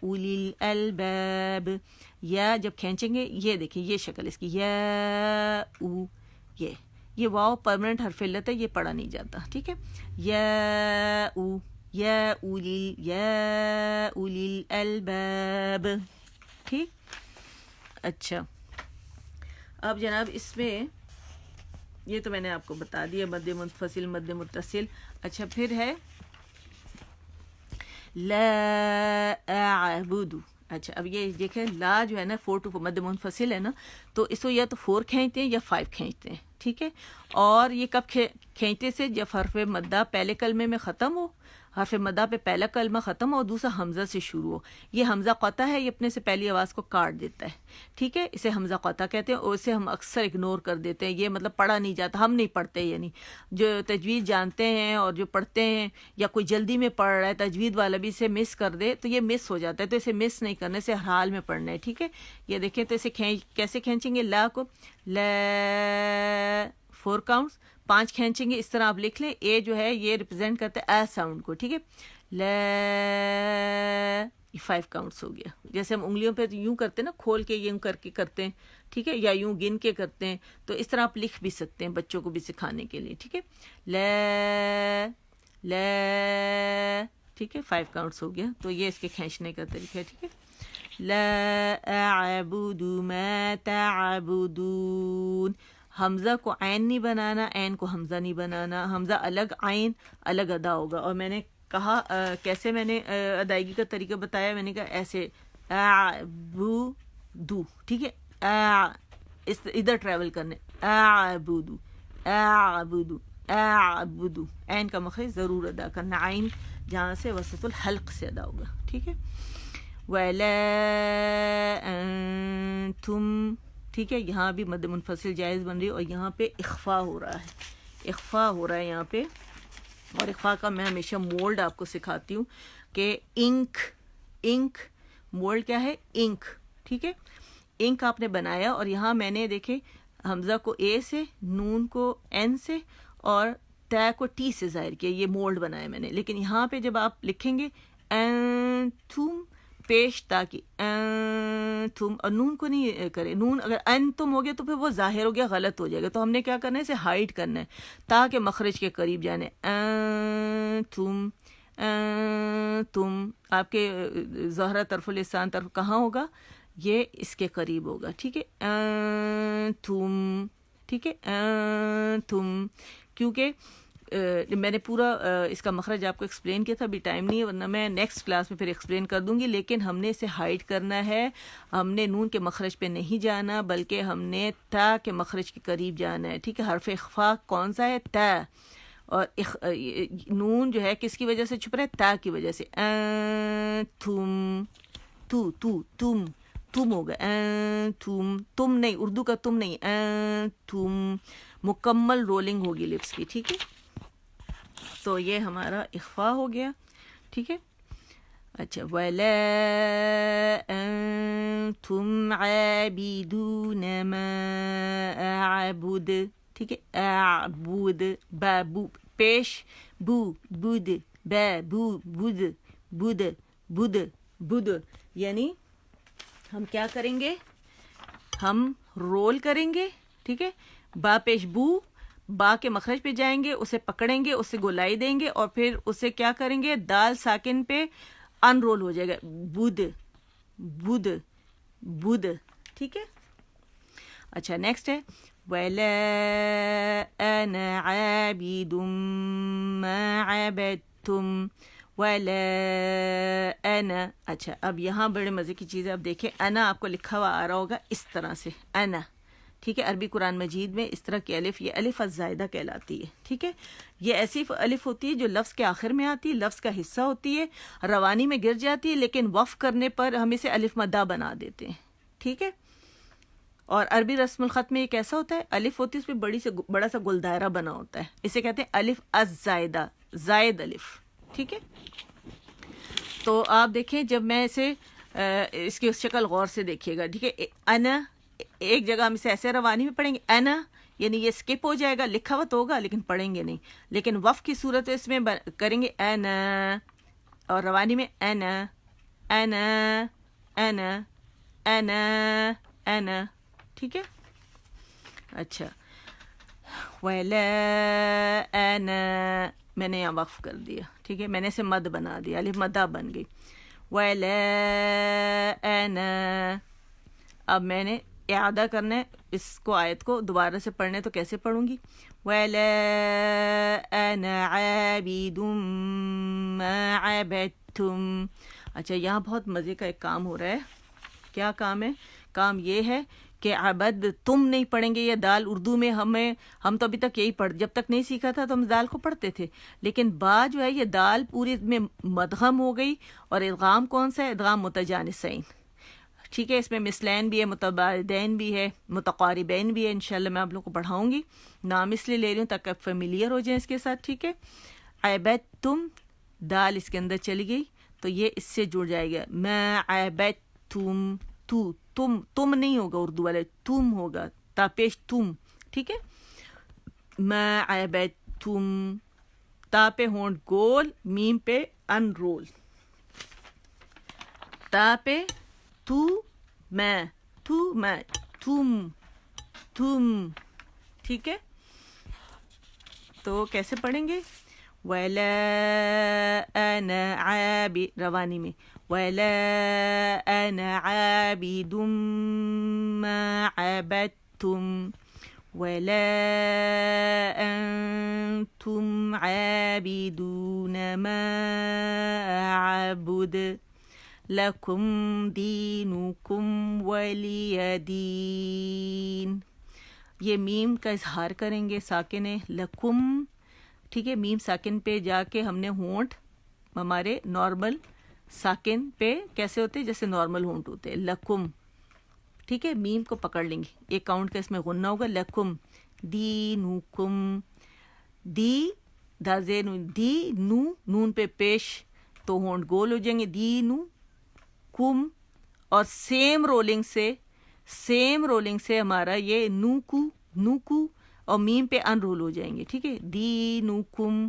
[SPEAKER 2] اولی الالباب, یا جب کھینچیں گے یہ دیکھیں یہ شکل اس کی, یا او, یہ واو پرمننٹ حرف علت ہے, یہ پڑھا نہیں جاتا, ٹھیک ہے. یا او, یا اولی الالباب, ٹھیک. اچھا اب جناب اس میں یہ تو میں نے آپ کو بتا دیا, مد منفصل, مد متصل. اچھا پھر ہے لا اعبد. اچھا اب یہ دیکھیں لا جو ہے نا 4 to 4 مد منفصل ہے نا, تو اس کو یا تو 4 کھینچتے ہیں یا 5 کھینچتے ہیں, ٹھیک ہے. اور یہ کب کھینچتے سے, جب حرف مدہ پہلے کلمے میں ختم ہو, حرف مدہ پہ پہلا کلمہ ختم ہو اور دوسرا حمزہ سے شروع ہو. یہ حمزہ قطع ہے, یہ اپنے سے پہلی آواز کو کاٹ دیتا ہے, ٹھیک ہے, اسے حمزہ قطع کہتے ہیں. اور اسے ہم اکثر اگنور کر دیتے ہیں, یہ مطلب پڑھا نہیں جاتا, ہم نہیں پڑھتے, یعنی جو تجوید جانتے ہیں اور جو پڑھتے ہیں, یا کوئی جلدی میں پڑھ رہا ہے تجوید والا بھی اسے مس کر دے تو یہ مس ہو جاتا ہے. تو اسے مس نہیں کرنے سے ہر حال میں پڑھنا ہے, ٹھیک ہے. یہ دیکھیں تو اسے کیسے کھینچیں گے, لا کو لا 4 کاؤنٹس, 5 کھینچیں گے, اس طرح آپ لکھ لیں. اے جو ہے یہ ریپرزینٹ کرتا ہے اے ساؤنڈ کو, ٹھیک ہے. لا, یہ 5 کاؤنٹس ہو گیا. جیسے ہم انگلیوں پہ یوں کرتے ہیں نا, کھول کے یوں کر کے کرتے ہیں, ٹھیک ہے, یا یوں گن کے کرتے ہیں, تو اس طرح آپ لکھ بھی سکتے ہیں بچوں کو بھی سکھانے کے لیے, ٹھیک ہے. لا, ٹھیک ہے, 5 کاؤنٹس ہو گیا. تو یہ اس کے کھینچنے کا طریقہ ہے, ٹھیک ہے. لا اعبد ما تعبدون, حمزہ کو عین نہیں بنانا, عین کو حمزہ نہیں بنانا, حمزہ الگ عین الگ ادا ہوگا. اور میں نے کہا کیسے میں نے ادائیگی کا طریقہ بتایا, میں نے کہا ایسے اعبدو, ٹھیک ہے, ادھر ٹریول کرنے, اعبدو اعبدو اعبدو, عین کا مخرج ضرور ادا کرنا, عین جہاں سے وسط الحلق سے ادا ہوگا, ٹھیک ہے. وَلَا أَنْتُمْ, ٹھیک ہے, یہاں بھی مد منفصل جائز بن رہی ہے, اور یہاں پہ اخفا ہو رہا ہے, اخفا ہو رہا ہے یہاں پہ. اور اخفا کا میں ہمیشہ مولڈ آپ کو سکھاتی ہوں کہ انک مولڈ کیا ہے, انک, ٹھیک ہے. انک آپ نے بنایا اور یہاں میں نے دیکھے حمزہ کو اے سے، نون کو این سے اور تا کو ٹی سے ظاہر کیا، یہ مولڈ بنایا میں نے. لیکن یہاں پہ جب آپ لکھیں گے انتم پیش تا کی انتم، اور نون کو نہیں کرے. نون اگر انتم ہو گیا تو پھر وہ ظاہر ہو گیا، غلط ہو جائے گا. تو ہم نے کیا کرنا ہے، اسے ہائڈ کرنا ہے تاکہ مخرج کے قریب جانے. انتم تم، آپ کے ظاہرہ طرف اللسان طرف کہاں ہوگا، یہ اس کے قریب ہوگا. ٹھیک ہے، انتم. ٹھیک ہے، انتم. کیونکہ میں نے پورا اس کا مخرج آپ کو ایکسپلین کیا تھا، ابھی ٹائم نہیں ہے، ورنہ میں نیکسٹ کلاس میں پھر ایکسپلین کر دوں گی. لیکن ہم نے اسے ہائڈ کرنا ہے، ہم نے نون کے مخرج پہ نہیں جانا بلکہ ہم نے تا کے مخرج کے قریب جانا ہے. ٹھیک ہے، حرف اخفا کون سا ہے، تا. اور نون جو ہے کس کی وجہ سے چھپ رہا ہے، تا کی وجہ سے. تم، تو تم، تم ہوگا. تم، تم نہیں، اردو کا تم نہیں، تم. مکمل رولنگ ہوگی لپس کی. ٹھیک ہے، تو یہ ہمارا اخفا ہو گیا. ٹھیک ہے، اچھا. وَلَا أَنْتُمْ عَابِدُونَ مَا أَعْبُدُ. ٹھیک ہے، اعبد، با بو پیش، بو بود، با بو بود، بود بود بود. یعنی ہم کیا کریں گے، ہم رول کریں گے. ٹھیک ہے، با پیش بو، با کے مخرج پہ جائیں گے، اسے پکڑیں گے، اسے گولائی دیں گے اور پھر اسے کیا کریں گے، دال ساکن پہ ان رول ہو جائے گا، بود بود بود. ٹھیک ہے، اچھا. نیکسٹ ہے وَلَا أَنَا عَابِدٌ مَا عَبَدتُّمْ وَلَا أَنَا. اچھا، اب یہاں بڑے مزے کی چیز ہے. اب دیکھیں، انا آپ کو لکھا ہوا آ رہا ہوگا اس طرح سے، انا. ٹھیک ہے، عربی قرآن مجید میں اس طرح کی الف، یہ الف الزائدہ کہلاتی ہے. ٹھیک ہے، یہ ایسی الف ہوتی ہے جو لفظ کے آخر میں آتی ہے، لفظ کا حصہ ہوتی ہے، روانی میں گر جاتی ہے، لیکن وقف کرنے پر ہم اسے الف مدہ بنا دیتے ہیں. ٹھیک ہے، اور عربی رسم الخط میں یہ کیسا ہوتا ہے، الف ہوتی ہے، اس پہ بڑا سا گل دائرہ بنا ہوتا ہے، اسے کہتے ہیں الف الزائدہ، زائد الف. ٹھیک ہے، تو آپ دیکھیں جب میں اسے اس کی شکل غور سے دیکھیے گا. ٹھیک ہے، انا، ایک جگہ ہم اسے ایسے روانی میں پڑھیں گے انا، یعنی یہ سکپ ہو جائے گا، لکھا ہوا تو ہوگا لیکن پڑھیں گے نہیں. لیکن وقف کی صورت اس میں کریں گے انا، اور روانی میں انا انا انا انا انا. ٹھیک ہے، اچھا. وَلَا أَنَا، میں نے یہاں وقف کر دیا. ٹھیک ہے، میں نے اسے مد بنا دیا، الف مدہ بن گئی. وَلَا أَنَا. اب میں نے اعادہ کرنا ہے اس کو، آیت کو دوبارہ سے پڑھنے، تو کیسے پڑھوں گی، وَلَا أَنَا عَابِدٌ مَا عَبَدتُّمْ. اچھا، یہاں بہت مزے کا ایک کام ہو رہا ہے. کیا کام ہے، کام یہ ہے کہ عبد تم نہیں پڑھیں گے. یہ دال اردو میں ہم تو ابھی تک یہی جب تک نہیں سیکھا تھا تو ہم دال کو پڑھتے تھے، لیکن با جو ہے یہ دال پوری میں مدغم ہو گئی. اور ادغام کون سا ہے، ادغام متجانسین. ٹھیک ہے، اس میں مثلین بھی ہے، متباعدین بھی ہے، متقاربین بھی ہے. انشاءاللہ میں آپ لوگ کو پڑھاؤں گی، نام اس لیے لے رہی ہوں تاکہ آپ فیملیئر ہو جائیں اس کے ساتھ. ٹھیک ہے، عبدتم، دال اس کے اندر چلی گئی تو یہ اس سے جڑ جائے گا، ما عبدتم. تم نہیں ہوگا اردو والے، تم ہوگا، تا پیش تم. ٹھیک ہے، ما عبدتم، تا پہ ہونٹ گول، میم پہ ان رول، تا پہ تو میں، تم. ٹھیک ہے، تو کیسے پڑھیں گے، وَلَا أَنَا عَابِدٌ، روانی میں وَلَا أَنَا عَابِدٌ مَا عَبَدتُّمْ وَلَا أَنْتُمْ عَابِدُونَ مَا أَعْبُدُ لَكُمْ دِينُكُمْ وَلِيَ دِينِ. یہ میم کا اظہار کریں گے، ساکن ہے، لکم. ٹھیک ہے، میم ساکن پہ جا کے ہم نے ہونٹ ہمارے نارمل ساکن پہ کیسے ہوتے، جیسے نارمل ہونٹ ہوتے، لکم. ٹھیک ہے، میم کو پکڑ لیں گے، ایک کاؤنٹ کا اس میں غنہ ہوگا، لکم دینکم. دی دا زین، دی نو، نون پہ پیش تو ہونٹ گول ہو جائیں گے، دینو کم. اور سیم رولنگ سے سیم رولنگ سے ہمارا یہ نوکو نوکو اور میم پہ ان رول ہو جائیں گے. ٹھیک ہے, دینکم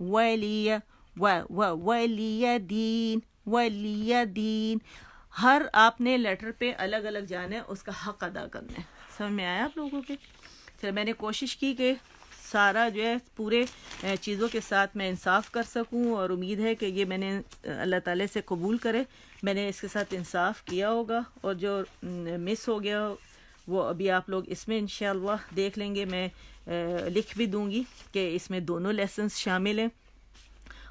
[SPEAKER 2] ولی ولی دین ولی دین. ہر آپ نے لیٹر پہ الگ الگ جانا ہے, اس کا حق ادا کرنا ہے. سمجھ میں آیا آپ لوگوں کے؟ چلو میں نے کوشش کی کہ سارا جو ہے پورے چیزوں کے ساتھ میں انصاف کر سکوں, اور امید ہے کہ یہ میں نے اللہ تعالیٰ سے قبول کرے میں نے اس کے ساتھ انصاف کیا ہوگا. اور جو مس ہو گیا وہ ابھی آپ لوگ اس میں انشاءاللہ دیکھ لیں گے. میں لکھ بھی دوں گی کہ اس میں دونوں لیسنس شامل ہیں.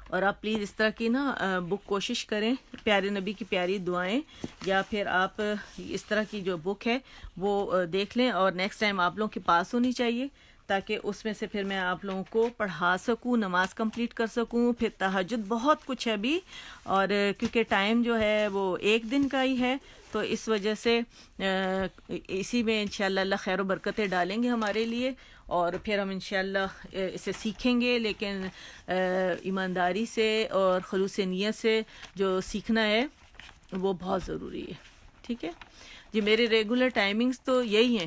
[SPEAKER 2] اور آپ پلیز اس طرح کی نا بک کوشش کریں, پیارے نبی کی پیاری دعائیں, یا پھر آپ اس طرح کی جو بک ہے وہ دیکھ لیں, اور نیکسٹ ٹائم آپ لوگوں کے پاس ہونی چاہیے تاکہ اس میں سے پھر میں آپ لوگوں کو پڑھا سکوں, نماز کمپلیٹ کر سکوں. پھر تہجد بہت کچھ ہے ابھی, اور کیونکہ ٹائم جو ہے وہ ایک دن کا ہی ہے, تو اس وجہ سے اسی میں انشاءاللہ اللہ خیر و برکتیں ڈالیں گے ہمارے لیے, اور پھر ہم انشاءاللہ اسے سیکھیں گے, لیکن ایمانداری سے اور خلوص نیت سے جو سیکھنا ہے وہ بہت ضروری ہے. ٹھیک ہے جی, میرے ریگولر ٹائمنگز تو یہی ہیں.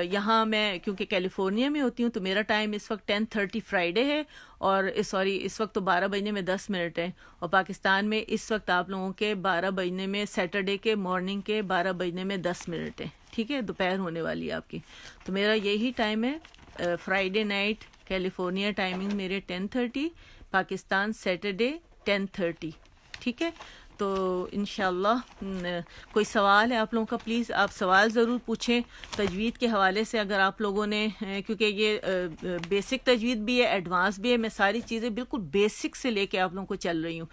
[SPEAKER 2] یہاں میں کیونکہ کیلیفورنیا میں ہوتی ہوں تو میرا ٹائم اس وقت 10:30 فرائیڈے ہے, اور سوری اس وقت تو 12 بجنے میں 10 منٹ ہے, اور پاکستان میں اس وقت آپ لوگوں کے 12 بجنے میں سیٹرڈے کے مارننگ کے 12 بجنے میں 10 منٹ ہے. ٹھیک ہے, دوپہر ہونے والی ہے آپ کی. تو میرا یہی ٹائم ہے فرائیڈے نائٹ کیلیفورنیا ٹائمنگ میرے 10:30, پاکستان سیٹرڈے 10:30. ٹھیک ہے, تو انشاءاللہ کوئی سوال ہے آپ لوگوں کا, پلیز آپ سوال ضرور پوچھیں تجوید کے حوالے سے. اگر آپ لوگوں نے, کیونکہ یہ بیسک تجوید بھی ہے, ایڈوانس بھی ہے, میں ساری چیزیں بالکل بیسک سے لے کے آپ لوگوں کو چل رہی ہوں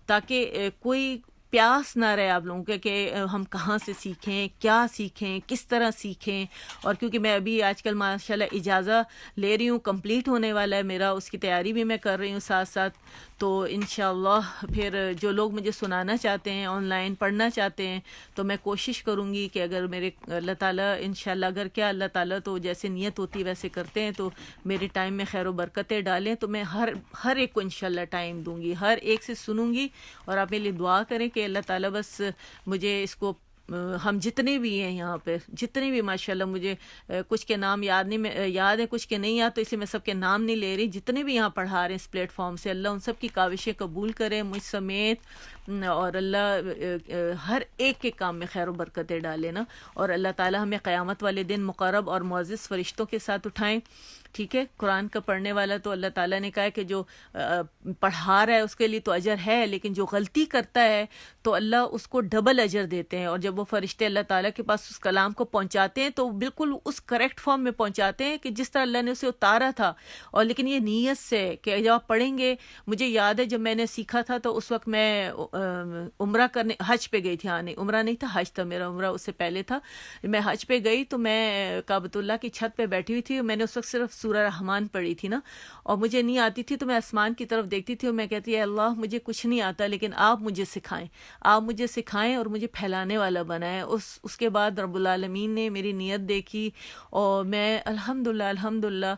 [SPEAKER 2] تاکہ کوئی پیاس نہ رہے آپ لوگوں کے کہ ہم کہاں سے سیکھیں, کیا سیکھیں, کس طرح سیکھیں. اور کیونکہ میں ابھی آج کل ماشاءاللہ اجازہ لے رہی ہوں, کمپلیٹ ہونے والا ہے میرا, اس کی تیاری بھی میں کر رہی ہوں ساتھ ساتھ. تو انشاءاللہ پھر جو لوگ مجھے سنانا چاہتے ہیں, آن لائن پڑھنا چاہتے ہیں, تو میں کوشش کروں گی کہ اگر میرے اللہ تعالیٰ انشاءاللہ, اگر کیا اللہ تعالیٰ تو جیسے نیت ہوتی ہے ویسے کرتے ہیں, تو میرے ٹائم میں خیر و برکتیں ڈالیں, تو میں ہر ایک کو انشاءاللہ ٹائم دوں گی, ہر ایک سے سنوں گی. اور آپ میرے لیے دعا کریں کہ اللہ تعالیٰ بس مجھے اس کو, ہم جتنے بھی ہیں یہاں پہ, جتنے بھی ماشاءاللہ, مجھے کچھ کے نام یاد ہے, کچھ کے نہیں یاد, تو اس لیے میں سب کے نام نہیں لے رہی. جتنے بھی یہاں پڑھا رہے ہیں اس پلیٹ فارم سے, اللہ ان سب کی کاوشیں قبول کرے مجھ سمیت, اور اللہ ہر ایک کے کام میں خیر و برکتیں ڈالے نا. اور اللہ تعالیٰ ہمیں قیامت والے دن مقرب اور معزز فرشتوں کے ساتھ اٹھائیں. ٹھیک ہے, قرآن کا پڑھنے والا تو اللہ تعالیٰ نے کہا ہے کہ جو پڑھا رہا ہے اس کے لیے تو اجر ہے, لیکن جو غلطی کرتا ہے تو اللہ اس کو ڈبل اجر دیتے ہیں. اور جب وہ فرشتے اللہ تعالیٰ کے پاس اس کلام کو پہنچاتے ہیں تو بالکل اس کریکٹ فارم میں پہنچاتے ہیں کہ جس طرح اللہ نے اسے اتارا تھا. اور لیکن یہ نیت سے کہ جب آپ پڑھیں گے, مجھے یاد ہے جب میں نے سیکھا تھا تو اس وقت میں عمرہ کرنے حج پہ گئی تھی. ہاں نہیں, عمرہ نہیں تھا, حج تھا میرا, عمرہ اس سے پہلے تھا. میں حج پہ گئی تو میں کعبۃ اللہ کی چھت پہ بیٹھی ہوئی تھی, میں نے اس وقت صرف سورہ رحمان پڑھی تھی نا, اور مجھے نہیں آتی تھی, تو میں آسمان کی طرف دیکھتی تھی اور میں کہتی ہے اللہ مجھے کچھ نہیں آتا, لیکن آپ مجھے سکھائیں اور مجھے پھیلانے والا بنائیں. اس کے بعد رب العالمین نے میری نیت دیکھی, اور میں الحمدللہ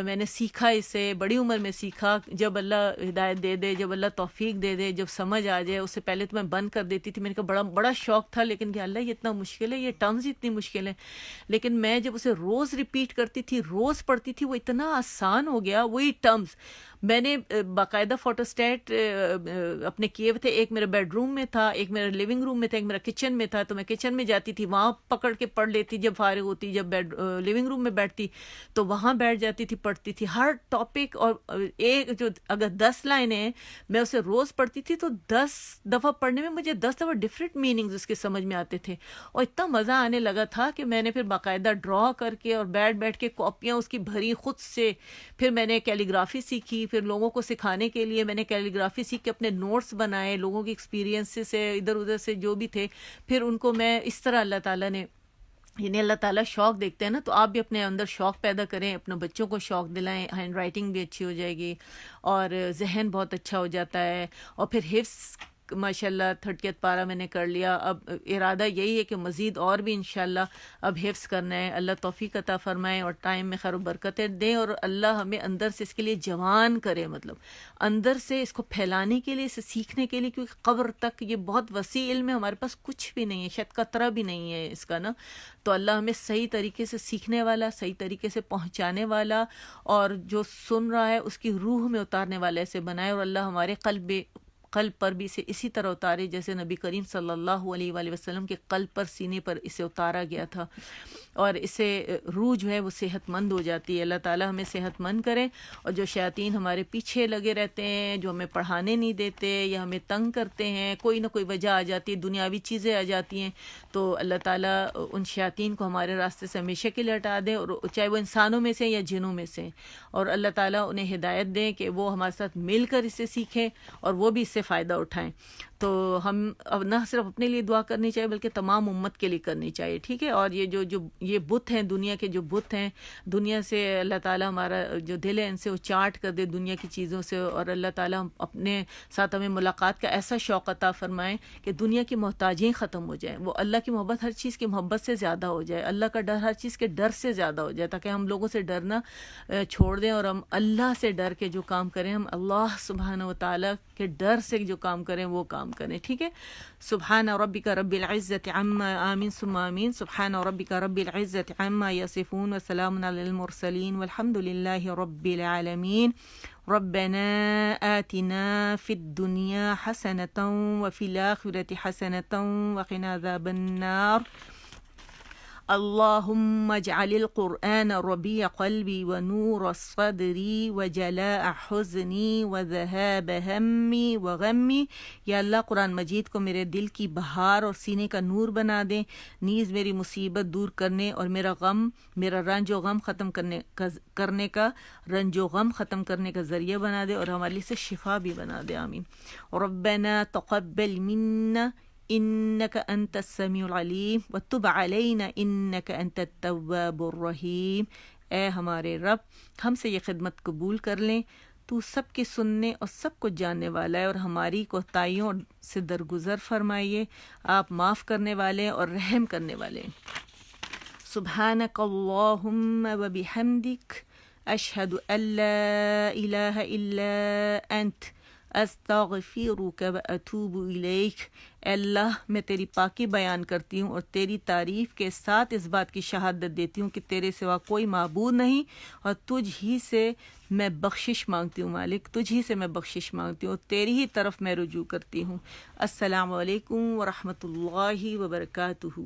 [SPEAKER 2] میں نے سیکھا, اسے بڑی عمر میں سیکھا. جب اللہ ہدایت دے دے, جب اللہ توفیق دے دے, جب سمجھ آ جائے, اس سے پہلے تو میں بند کر دیتی تھی. میں نے کہا بڑا شوق تھا, لیکن کہ اللہ یہ اتنا مشکل ہے, یہ ٹرمز اتنی مشکل ہیں. لیکن میں جب اسے روز ریپیٹ کرتی تھی, روز پڑھتی تھی, وہ اتنا آسان ہو گیا. وہی ٹرمز میں نے باقاعدہ فوٹو اسٹیٹ اپنے کیے تھے. ایک میرے بیڈ روم میں تھا, ایک میرے لیونگ روم میں تھا, ایک میرا کچن میں تھا. تو میں کچن میں جاتی تھی, وہاں پکڑ کے پڑھ لیتی, جب فارغ ہوتی, جب لیونگ روم میں بیٹھتی تو وہاں بیٹھ جاتی تھی, پڑھتی تھی ہر ٹاپک. اور ایک جو اگر 10 لائنیں میں اسے روز پڑھتی تھی تو 10 دفعہ پڑھنے میں مجھے 10 دفعہ ڈفرینٹ میننگز اس کے سمجھ میں آتے تھے. اور اتنا مزہ آنے لگا تھا کہ میں نے پھر باقاعدہ ڈرا کر کے اور بیٹھ کے کاپیاں اس کی بھری خود سے. پھر میں نے کیلیگرافی سیکھی, پھر لوگوں کو سکھانے کے لیے میں نے کیلیگرافی سیکھ کے اپنے نوٹس بنائے, لوگوں کے ایکسپیرینس سے ادھر ادھر سے جو بھی تھے. پھر ان کو میں اس طرح اللہ تعالیٰ نے, یعنی اللہ تعالیٰ شوق دیکھتے ہیں نا, تو آپ بھی اپنے اندر شوق پیدا کریں, اپنے بچوں کو شوق دلائیں. ہینڈ رائٹنگ بھی اچھی ہو جائے گی اور ذہن بہت اچھا ہو جاتا ہے. اور پھر حفظ ماشاءاللہ 30 پارہ میں نے کر لیا. اب ارادہ یہی ہے کہ مزید اور بھی انشاءاللہ اب حفظ کرنا ہے. اللہ توفیق عطا فرمائے اور ٹائم میں خیر و برکتیں دیں، اور اللہ ہمیں اندر سے اس کے لیے جوان کرے، مطلب اندر سے اس کو پھیلانے کے لیے، اسے سیکھنے کے لیے، کیونکہ قبر تک یہ بہت وسیع علم ہے، ہمارے پاس کچھ بھی نہیں ہے، شاید قطرہ بھی نہیں ہے اس کا نا. تو اللہ ہمیں صحیح طریقے سے سیکھنے والا، صحیح طریقے سے پہنچانے والا، اور جو سن رہا ہے اس کی روح میں اتارنے والا ایسے بنائے، اور اللہ ہمارے قلب پر بھی اسے اسی طرح اتارے جیسے نبی کریم صلی اللہ علیہ وآلہ وسلم کے قلب پر، سینے پر اسے اتارا گیا تھا، اور اسے روح جو ہے وہ صحت مند ہو جاتی ہے. اللہ تعالی ہمیں صحت مند کرے. اور جو شیاطین ہمارے پیچھے لگے رہتے ہیں، جو ہمیں پڑھانے نہیں دیتے یا ہمیں تنگ کرتے ہیں، کوئی نہ کوئی وجہ آ جاتی ہے، دنیاوی چیزیں آ جاتی ہیں، تو اللہ تعالیٰ ان شیاطین کو ہمارے راستے سے ہمیشہ کے لیے ہٹا دے، اور چاہے وہ انسانوں میں سے یا جنوں میں سے، اور اللہ تعالیٰ انہیں ہدایت دیں کہ وہ ہمارے ساتھ مل کر اسے سیکھیں اور وہ بھی اس سے فائدہ اٹھائیں. تو ہم اب نہ صرف اپنے لیے دعا کرنی چاہیے بلکہ تمام امت کے لیے کرنی چاہیے. ٹھیک ہے. اور یہ جو یہ بت ہیں، دنیا کے جو بت ہیں، دنیا سے اللہ تعالیٰ ہمارا جو دل ہے ان سے وہ چاٹ کر دے دنیا کی چیزوں سے، اور اللہ تعالیٰ اپنے ساتھ ہمیں ملاقات کا ایسا شوق عطا فرمائیں کہ دنیا کی محتاجیں ختم ہو جائیں، وہ اللہ کی محبت ہر چیز کی محبت سے زیادہ ہو جائے، اللہ کا ڈر ہر چیز کے ڈر سے زیادہ ہو جائے، تاکہ ہم لوگوں سے ڈرنا چھوڑ دیں اور ہم اللہ سے ڈر کے جو کام کریں، ہم اللہ سبحانہ و تعالیٰ کے ڈر سے جو کام کریں وہ کام کریں. ٹھیک ہے. سبحان ربک رب العزت عما آمین ثم آمین. سبحان ربک رب العزت عما یصفون وسلام علی المرسلین والحمد للہ رب العالمین. ربنا آتنا فی الدنیا حسنة وفی الآخرة حسنة وقنا عذاب النار. اللهم اجعل القرآن ربيع قلبي ونور صدري وجلاء حزني وذهاب همي وغمي. یا اللہ قرآن مجید کو میرے دل کی بہار اور سینے کا نور بنا دیں، نیز میری مصیبت دور کرنے اور میرا رنج و غم ختم کرنے کا رنج و غم ختم کرنے کا ذریعہ بنا دے، اور ہمارے لیے سے شفا بھی بنا دے. آمین. ربنا تقبل منا انک انت السمیع العلیم وتب علینا انک انت التواب الرحیم. اے ہمارے رب، ہم سے یہ خدمت قبول کر لیں، تو سب کے سننے اور سب کو جاننے والا ہے، اور ہماری کوتاہیوں سے درگزر فرمائیے، آپ معاف کرنے والے اور رحم کرنے والے. سبحانک اللہم وبحمدک اشہد ان لا الہ الا انت استغفرک و اتوب الیک. اے اللہ، میں تیری پاکی بیان کرتی ہوں اور تیری تعریف کے ساتھ اس بات کی شہادت دیتی ہوں کہ تیرے سوا کوئی معبود نہیں، اور تجھ ہی سے میں بخشش مانگتی ہوں. مالک، تجھ ہی سے میں بخشش مانگتی ہوں، تیری ہی طرف میں رجوع کرتی ہوں. السلام علیکم ورحمۃ اللہ وبرکاتہ.